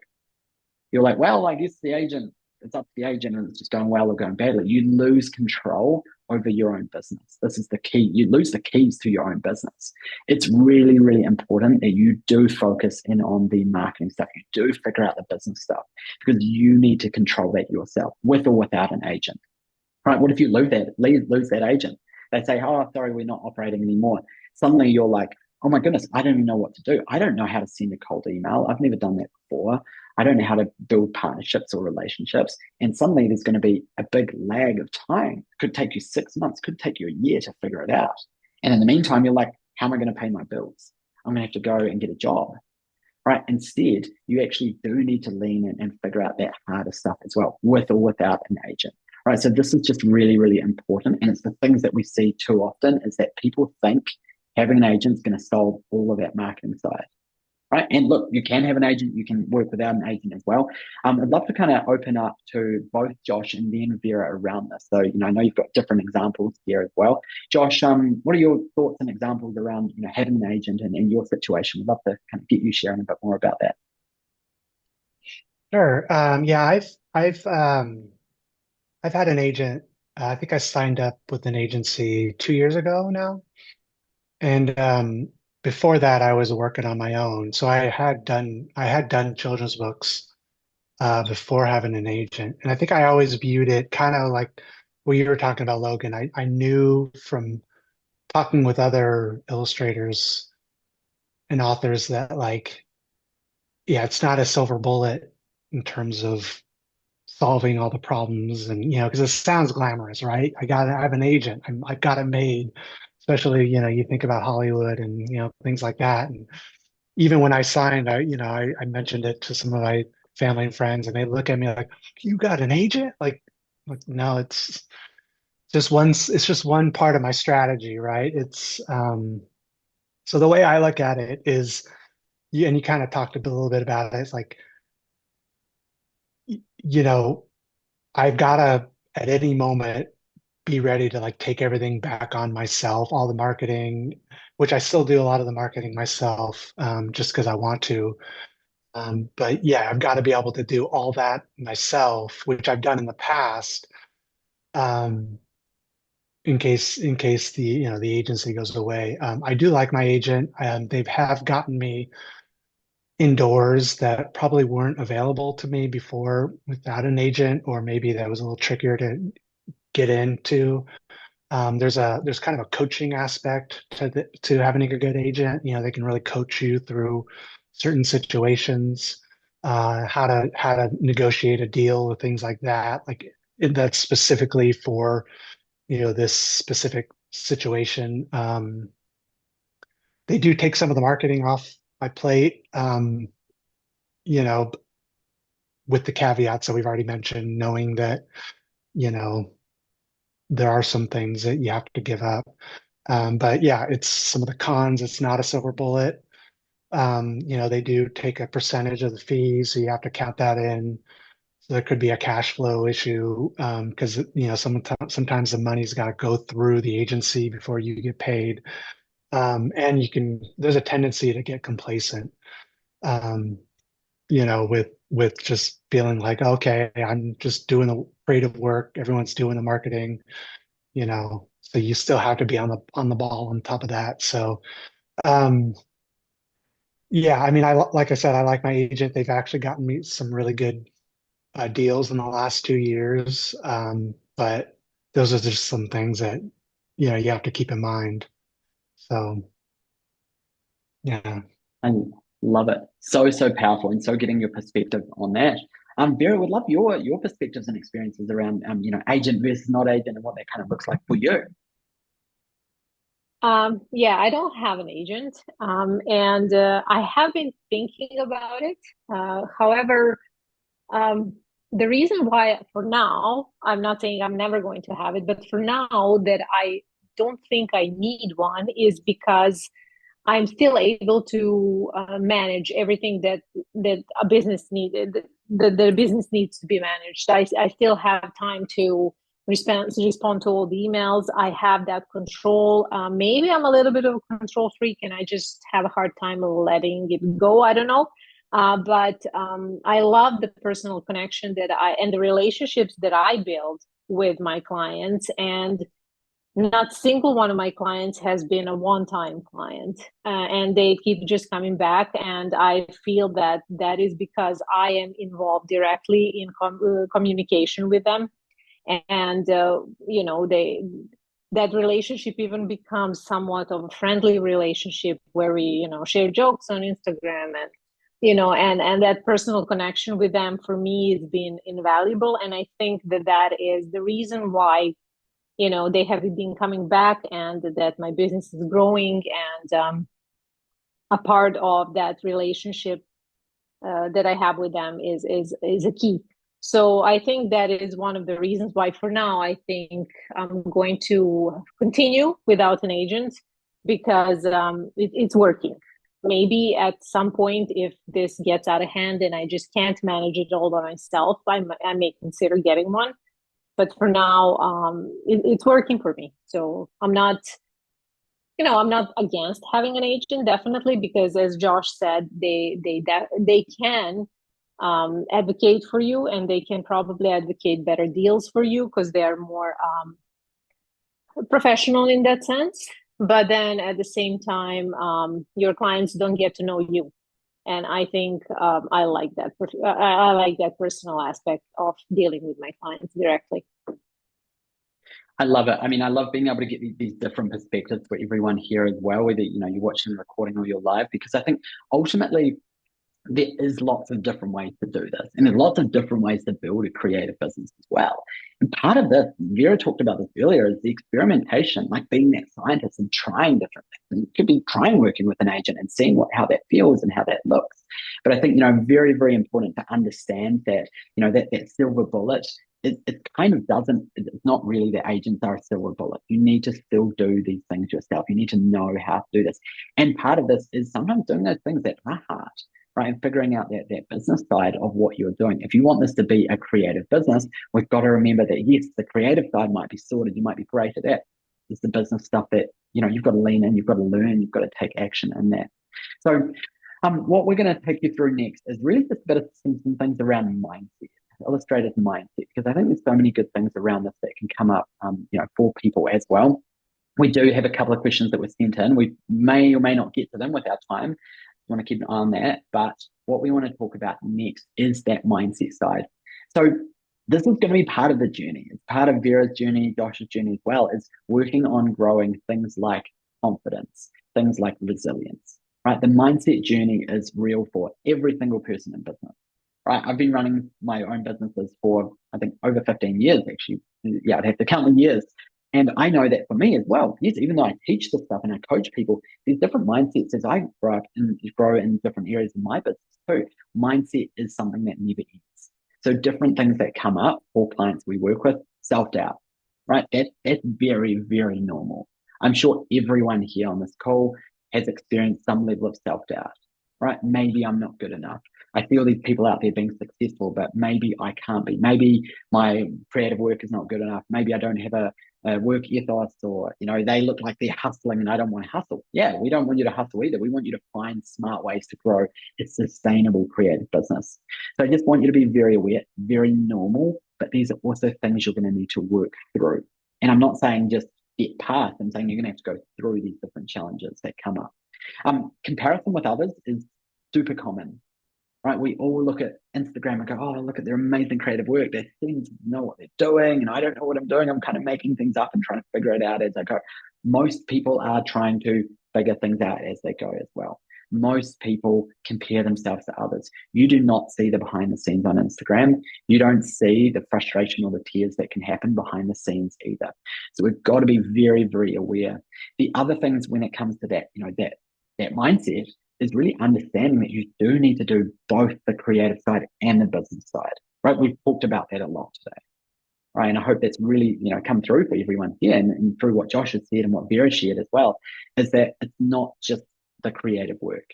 You're like, well, I guess it's up to the agent and it's just going well or going badly. You lose control over your own business. This is the key. You lose the keys to your own business. It's really, really important that you do focus in on the marketing stuff. You do figure out the business stuff because you need to control that yourself, with or without an agent. Right? What if you lose that agent? They say, oh, sorry, we're not operating anymore. Suddenly you're like, oh my goodness, I don't even know what to do. I don't know how to send a cold email. I've never done that before. I don't know how to build partnerships or relationships. And suddenly there's going to be a big lag of time. It could take you 6 months, could take you a year to figure it out. And in the meantime, you're like, how am I going to pay my bills? I'm going to have to go and get a job. Right? Instead, you actually do need to lean in and figure out that harder stuff as well, with or without an agent. Right. So this is just really, really important. And it's the things that we see too often is that people think having an agent is going to solve all of that marketing side. Right. And look, you can have an agent, you can work without an agent as well. I'd love to kind of open up to both Josh and then Vera around this. So, I know you've got different examples here as well. Josh, what are your thoughts and examples around, having an agent and your situation? I'd love to kind of get you sharing a bit more about that. Sure. Yeah, I've had an agent. I think I signed up with an agency 2 years ago now. And before that, I was working on my own. So I had done children's books before having an agent. And I think I always viewed it kind of like what you were talking about, Logan. I knew from talking with other illustrators and authors that yeah, it's not a silver bullet in terms of solving all the problems and because it sounds glamorous, right? I have an agent. I've got it made. Especially, you think about Hollywood and things like that. And even when I signed, I mentioned it to some of my family and friends, and they look at me like, "You got an agent?" No, it's just one part of my strategy, right? It's so the way I look at it is, and you kind of talked a little bit about it. It's like, you know, I've got to at any moment be ready to take everything back on myself, all the marketing, which I still do a lot of the marketing myself, just because I want to. But yeah, I've got to be able to do all that myself, which I've done in the past, um, in case the agency goes away. I do like my agent. They have gotten me indoors that probably weren't available to me before without an agent, or maybe that was a little trickier to get into. There's kind of a coaching aspect to having a good agent. They can really coach you through certain situations, how to negotiate a deal or things like that. That's specifically for this specific situation. They do take some of the marketing off my plate. You know, with the caveats that we've already mentioned, knowing that you know there are some things that you have to give up. But yeah, it's some of the cons. It's not a silver bullet. They do take a percentage of the fees, so you have to count that in. So there could be a cash flow issue because sometimes the money's got to go through the agency before you get paid, and there's a tendency to get complacent, um, with just feeling like, okay, I'm just doing the creative work, everyone's doing the marketing, so you still have to be on the ball on top of that. So um, yeah, I mean, like I said, I like my agent. They've actually gotten me some really good deals in the last 2 years. But those are just some things that, you have to keep in mind. So, yeah. I love it. So, so powerful, and so getting your perspective on that. Vera, would love your perspectives and experiences around agent versus not agent and what that kind of looks like for you. Yeah, I don't have an agent, and I have been thinking about it. However, the reason why for now, I'm not saying I'm never going to have it, but for now that I don't think I need one is because I'm still able to manage everything that a business needed, that the business needs to be managed. I still have time to respond to all the emails. I have that control. Maybe I'm a little bit of a control freak and I just have a hard time letting it go. I don't know. But I love the personal connection and the relationships that I build with my clients. And not single one of my clients has been a one-time client, and they keep just coming back. And I feel that is because I am involved directly in communication with them, and that relationship even becomes somewhat of a friendly relationship where we share jokes on Instagram, and and that personal connection with them for me has been invaluable. And I think that is the reason why they have been coming back, and that my business is growing. And a part of that relationship that I have with them is a key. So I think that is one of the reasons why for now I think I'm going to continue without an agent, because it's working. Maybe at some point, if this gets out of hand and I just can't manage it all by myself, I may consider getting one. But for now, it's working for me. So I'm not against having an agent, definitely, because as Josh said, they can advocate for you, and they can probably advocate better deals for you because they are more professional in that sense. But then at the same time, your clients don't get to know you. And I think I like that. I like that personal aspect of dealing with my clients directly. I love it. I mean, I love being able to get these different perspectives for everyone here as well, whether you're watching the recording or you're live, because I think ultimately there is lots of different ways to do this, and there's lots of different ways to build a creative business as well. And part of this, Vera talked about this earlier, is the experimentation, like being that scientist and trying different things. And you could be trying working with an agent and seeing how that feels and how that looks. But I think very, very important to understand that that silver bullet. It kind of doesn't, it's not really that agents are a silver bullet. You need to still do these things yourself. You need to know how to do this. And part of this is sometimes doing those things that are hard, right? And figuring out that business side of what you're doing. If you want this to be a creative business, we've got to remember that, yes, the creative side might be sorted. You might be great at that. It's the business stuff that, you've got to lean in, you've got to learn, you've got to take action in that. So what we're going to take you through next is really just a bit of some things around mindset. Illustrator's mindset, because I think there's so many good things around this that can come up, for people as well. We do have a couple of questions that were sent in. We may or may not get to them with our time. We want to keep an eye on that. But what we want to talk about next is that mindset side. So this is going to be part of the journey. It's part of Vera's journey, Josh's journey as well, is working on growing things like confidence, things like resilience, right? The mindset journey is real for every single person in business. Right, I've been running my own businesses for, I think, over 15 years, actually. Yeah, I'd have to count the years. And I know that for me as well, yes, even though I teach this stuff and I coach people, there's different mindsets as I grow up and grow in different areas of my business too. Mindset is something that never ends. So different things that come up for clients we work with, self-doubt, right? That's very, very normal. I'm sure everyone here on this call has experienced some level of self-doubt. right? Maybe I'm not good enough. I see all these people out there being successful, but maybe I can't be. Maybe my creative work is not good enough. Maybe I don't have a work ethos, or, they look like they're hustling and I don't want to hustle. Yeah, we don't want you to hustle either. We want you to find smart ways to grow a sustainable creative business. So I just want you to be very aware, very normal, but these are also things you're going to need to work through. And I'm not saying just get past, I'm saying you're going to have to go through these different challenges that come up. Comparison with others is super common, right? We all look at Instagram and go, oh, look at their amazing creative work. They seem to know what they're doing, and I don't know what I'm doing. I'm kind of making things up and trying to figure it out as I go. Most people are trying to figure things out as they go as well. Most people compare themselves to others. You do not see the behind the scenes on Instagram. You don't see the frustration or the tears that can happen behind the scenes either. So we've got to be very, very aware. The other things when it comes to that, that mindset is really understanding that you do need to do both the creative side and the business side, right? We've talked about that a lot today, right? And I hope that's really, come through for everyone here, and through what Josh has said and what Vera shared as well, is that it's not just the creative work,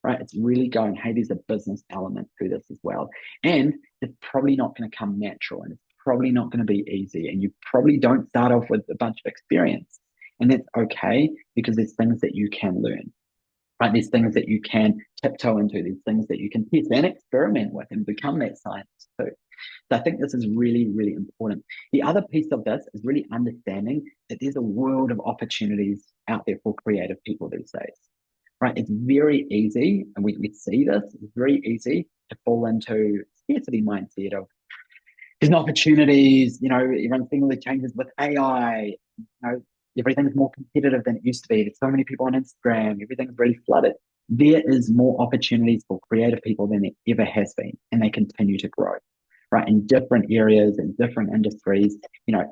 right? It's really going, hey, there's a business element through this as well. And it's probably not going to come natural, and it's probably not going to be easy. And you probably don't start off with a bunch of experience. And that's okay, because there's things that you can learn, right? There's things that you can tiptoe into. There's things that you can test and experiment with and become that scientist too. So I think this is really, really important. The other piece of this is really understanding that there's a world of opportunities out there for creative people these days, right? It's very easy, and we see this, it's very easy to fall into scarcity mindset of there's no opportunities, everyone's seeing all the changes with AI, everything's more competitive than it used to be. There's so many people on Instagram, everything's really flooded. There is more opportunities for creative people than there ever has been, and they continue to grow, right? In different areas and different industries,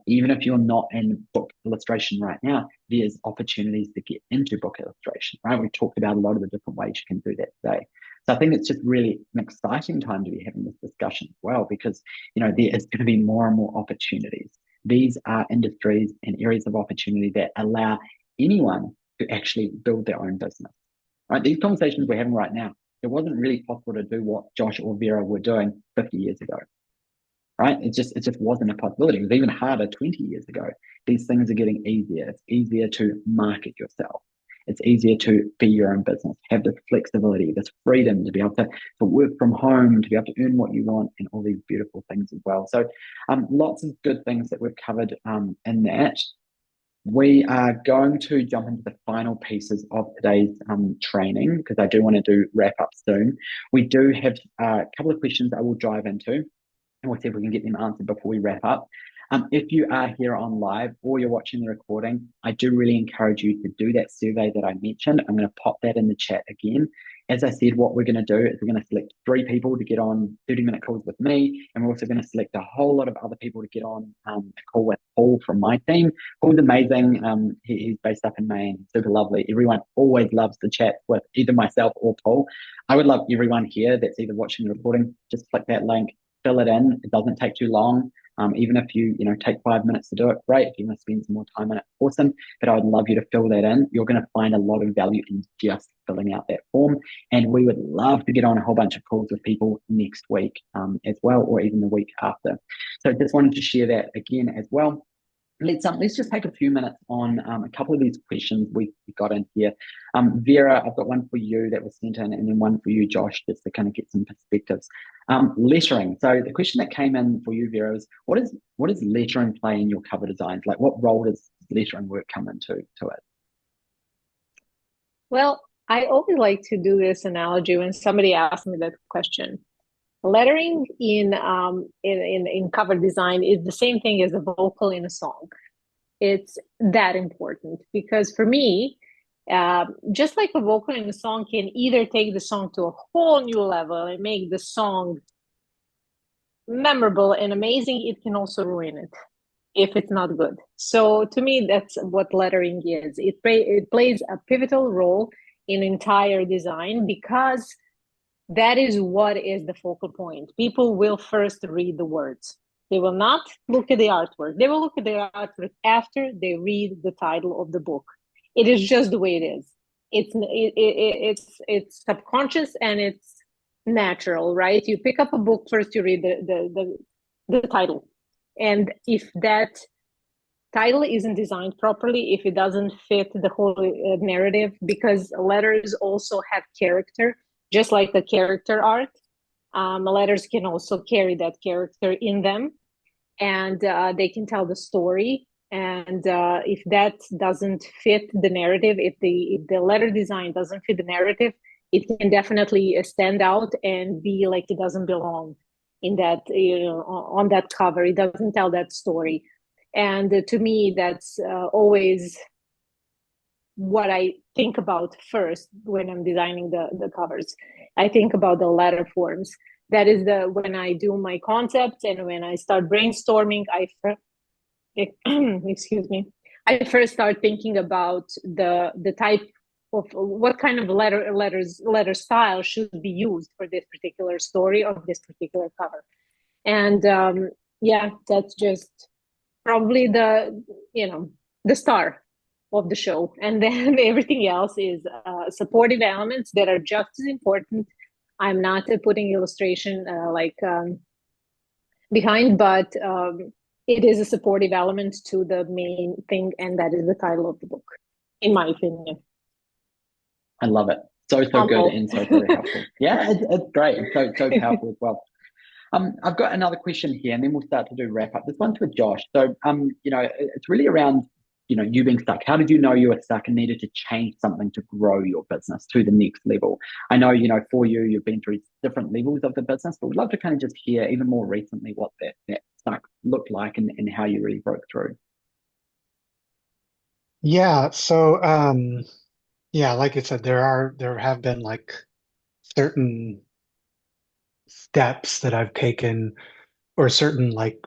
even if you're not in book illustration right now, there's opportunities to get into book illustration, right? We talked about a lot of the different ways you can do that today. So I think it's just really an exciting time to be having this discussion as well, because, there is going to be more and more opportunities. These are industries and areas of opportunity that allow anyone to actually build their own business, right? These conversations we're having right now, it wasn't really possible to do what Josh or Vera were doing 50 years ago, right? It just wasn't a possibility. It was even harder 20 years ago. These things are getting easier. It's easier to market yourself. It's easier to be your own business, have this flexibility, this freedom to be able to work from home, to be able to earn what you want, and all these beautiful things as well. So lots of good things that we've covered in that. We are going to jump into the final pieces of today's training, because I do want to do wrap up soon. We do have a couple of questions I will dive into, and we'll see if we can get them answered before we wrap up. If you are here on live or you're watching the recording, I do really encourage you to do that survey that I mentioned. I'm going to pop that in the chat again. As I said, what we're going to do is we're going to select 3 people to get on 30-minute calls with me, and we're also going to select a whole lot of other people to get on a call with Paul from my team. Paul's amazing. He's based up in Maine, super lovely. Everyone always loves to chat with either myself or Paul. I would love everyone here that's either watching the recording, just click that link, fill it in. It doesn't take too long. Even if you take 5 minutes to do it, great. If you want to spend some more time on it, awesome. But I would love you to fill that in. You're going to find a lot of value in just filling out that form. And we would love to get on a whole bunch of calls with people next week as well, or even the week after. So just wanted to share that again as well. Let's just take a few minutes on a couple of these questions we got in here. Vera, I've got one for you that was sent in, and then one for you, Josh, just to kind of get some perspectives. Lettering. So the question that came in for you, Vera, is what does lettering play in your cover designs? Like, what role does lettering work come into it? Well, I always like to do this analogy when somebody asks me that question. Lettering in cover design is the same thing as a vocal in a song. It's that important because for me, just like a vocal in a song can either take the song to a whole new level and make the song memorable and amazing, it can also ruin it if it's not good. So to me, that's what lettering is. It plays a pivotal role in entire design because that is what is the focal point. People will first read the words. They will not look at the artwork. They will look at the artwork after they read the title of the book. It is just the way it is. it's subconscious and it's natural, right? You pick up a book first, you read the title, and if that title isn't designed properly, if it doesn't fit the whole narrative, because letters also have character, just like the character art. Letters can also carry that character in them, and they can tell the story. And if that doesn't fit the narrative, if the letter design doesn't fit the narrative, it can definitely stand out and be like it doesn't belong in that, on that cover. It doesn't tell that story. And to me, that's always what I think about first when I'm designing the covers. I think about the letter forms. That is when I do my concepts and when I start brainstorming, excuse me, I first start thinking about the type of what kind of letter style should be used for this particular story or this particular cover. And yeah, that's just probably the star of the show, and then everything else is supportive elements that are just as important. I'm not putting illustration behind, but it is a supportive element to the main thing, and that is the title of the book, in my opinion. I love it. So good and so very helpful. Yeah, it's great. It's so powerful as well. I've got another question here, and then we'll start to do wrap up. This one's with Josh. So, it's really around, you being stuck. How did you know you were stuck and needed to change something to grow your business to the next level? I know, for you've been through different levels of the business, but we'd love to kind of just hear even more recently what that stuck looked like and how you really broke through. Yeah. So, yeah, like I said, there have been like certain steps that I've taken or certain like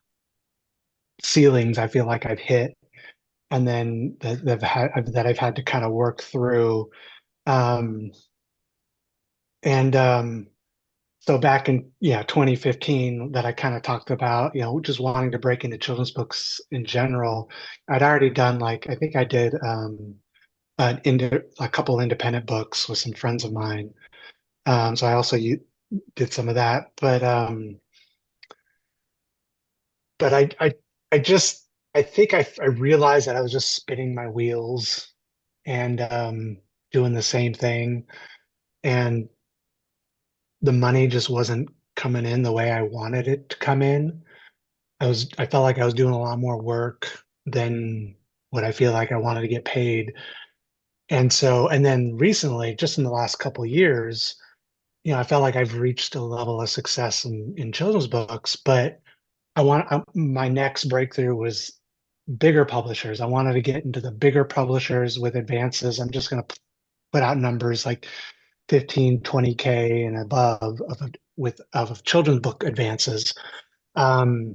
ceilings I feel like I've hit and then that I've had to kind of work through. Um, and so back in 2015 that I kind of talked about, just wanting to break into children's books in general. I'd already done like I think I did a couple independent books with some friends of mine. So I also did some of that, but I just I think I realized that I was just spinning my wheels and doing the same thing, and the money just wasn't coming in the way I wanted it to come in. I felt like I was doing a lot more work than what I feel like I wanted to get paid. And then recently, just in the last couple of years, I felt like I've reached a level of success in children's books, but my next breakthrough was bigger publishers. I wanted to get into the bigger publishers with advances. I'm just going to put out numbers like 15, 20K and above of children's book advances. Um,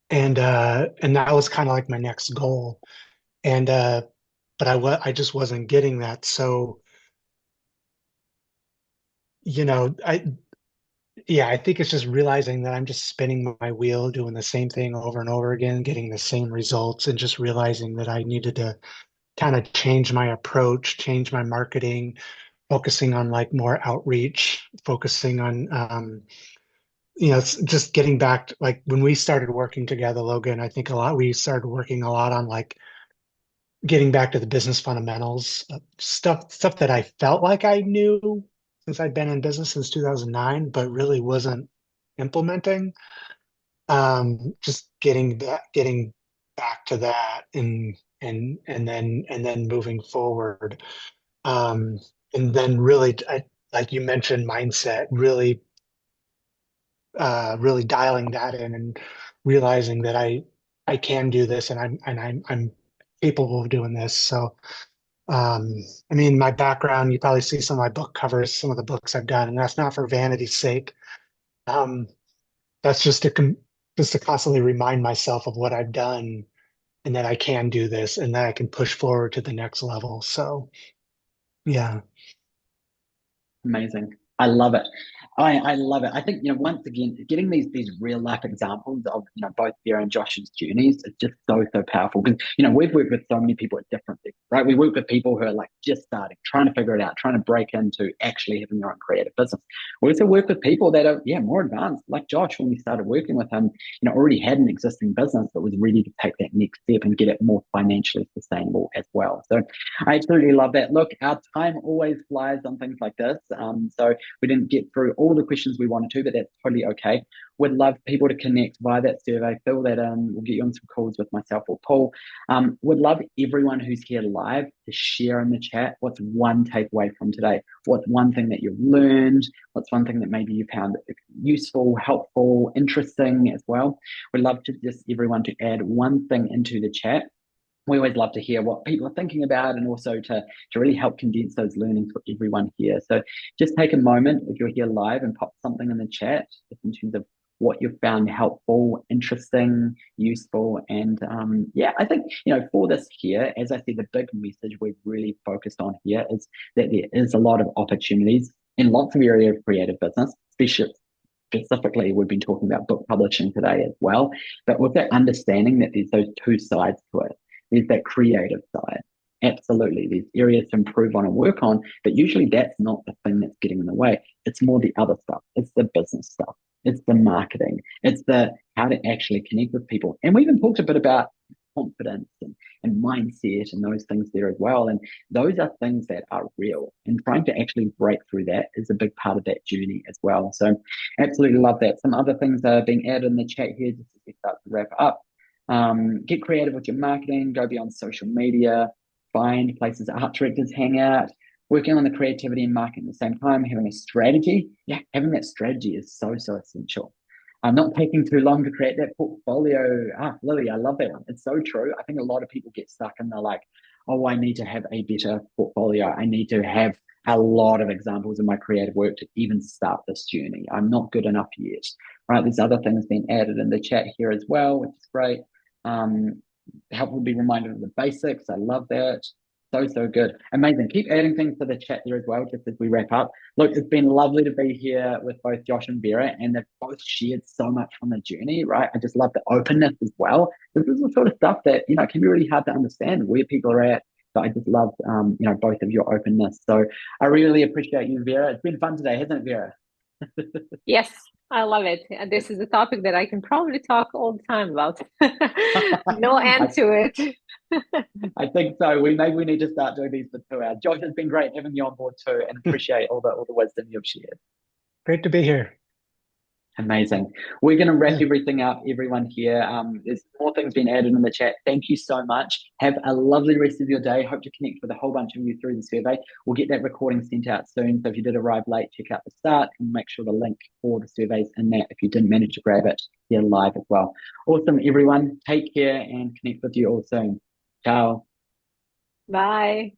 and that was kind of like my next goal. And but I just wasn't getting that. So, I yeah, I think it's just realizing that I'm just spinning my wheel, doing the same thing over and over again, getting the same results, and just realizing that I needed to kind of change my approach, change my marketing, focusing on like more outreach, focusing on just getting back to like when we started working together, Logan, I think we started working a lot on like getting back to the business fundamentals, stuff that I felt like I knew since I'd been in business since 2009, but really wasn't implementing. Just getting back to that and then moving forward. Um, and then really, like you mentioned, mindset, really dialing that in and realizing that I can do this and I'm capable of doing this. So um, I mean, my background, you probably see some of my book covers, some of the books I've done, and that's not for vanity's sake. Um, that's just to constantly remind myself of what I've done and that I can do this and that I can push forward to the next level. So yeah. Amazing. I love it. I love it. I think, once again, getting these real life examples of, both Vera and Josh's journeys is just so, so powerful. Because, we've worked with so many people at different things, right? We work with people who are like just starting, trying to figure it out, trying to break into actually having their own creative business. We also work with people that are, more advanced, like Josh, when we started working with him, already had an existing business, but was ready to take that next step and get it more financially sustainable as well. So I absolutely love that. Look, our time always flies on things like this. So we didn't get through all the questions we wanted to, but that's totally okay. Would love people to connect via that survey. Fill that in. We'll get you on some calls with myself or Paul. Would love everyone who's here live to share in the chat what's one takeaway from today. What's one thing that you've learned? What's one thing that maybe you found useful, helpful, interesting as well? We'd love to just everyone to add one thing into the chat. We always love to hear what people are thinking about, and also to really help condense those learnings for everyone here. So just take a moment if you're here live and pop something in the chat just in terms of what you've found helpful, interesting, useful. And I think, for this here, as I said, the big message we've really focused on here is that there is a lot of opportunities in lots of areas of creative business, specifically, we've been talking about book publishing today as well, but with that understanding that there's those two sides to it. There's that creative side. Absolutely. There's areas to improve on and work on, but usually that's not the thing that's getting in the way. It's more the other stuff. It's the business stuff. It's the marketing. It's the how to actually connect with people. And we even talked a bit about confidence and mindset and those things there as well. And those are things that are real. And trying to actually break through that is a big part of that journey as well. So absolutely love that. Some other things are being added in the chat here just as we start to wrap up. Get creative with your marketing, go beyond social media, find places art directors hang out, working on the creativity and marketing at the same time, having a strategy. Yeah, having that strategy is so, so essential. Not taking too long to create that portfolio. Lily, I love that one. It's so true. I think a lot of people get stuck and they're like, oh, I need to have a better portfolio. I need to have a lot of examples of my creative work to even start this journey. I'm not good enough yet, right? There's other things being added in the chat here as well, which is great. Helpful to be reminded of the basics. I love that. So, so good. Amazing. Keep adding things to the chat there as well, just as we wrap up. Look, it's been lovely to be here with both Josh and Vera, and they've both shared so much from the journey, right? I just love the openness as well. This is the sort of stuff that, can be really hard to understand where people are at. So I just love, both of your openness. So I really appreciate you, Vera. It's been fun today, hasn't it, Vera? Yes, I love it. And this is a topic that I can probably talk all the time about. No end to it. I think so. Maybe we need to start doing these for 2 hours. Josh, it's been great having you on board too, and appreciate all the wisdom you've shared. Great to be here. Amazing. We're going to wrap everything up, everyone here. There's more things being added in the chat. Thank you so much. Have a lovely rest of your day. Hope to connect with a whole bunch of you through the survey. We'll get that recording sent out soon. So if you did arrive late, check out the start and make sure the link for the survey's in that if you didn't manage to grab it here live as well. Awesome, everyone. Take care and connect with you all soon. Ciao. Bye.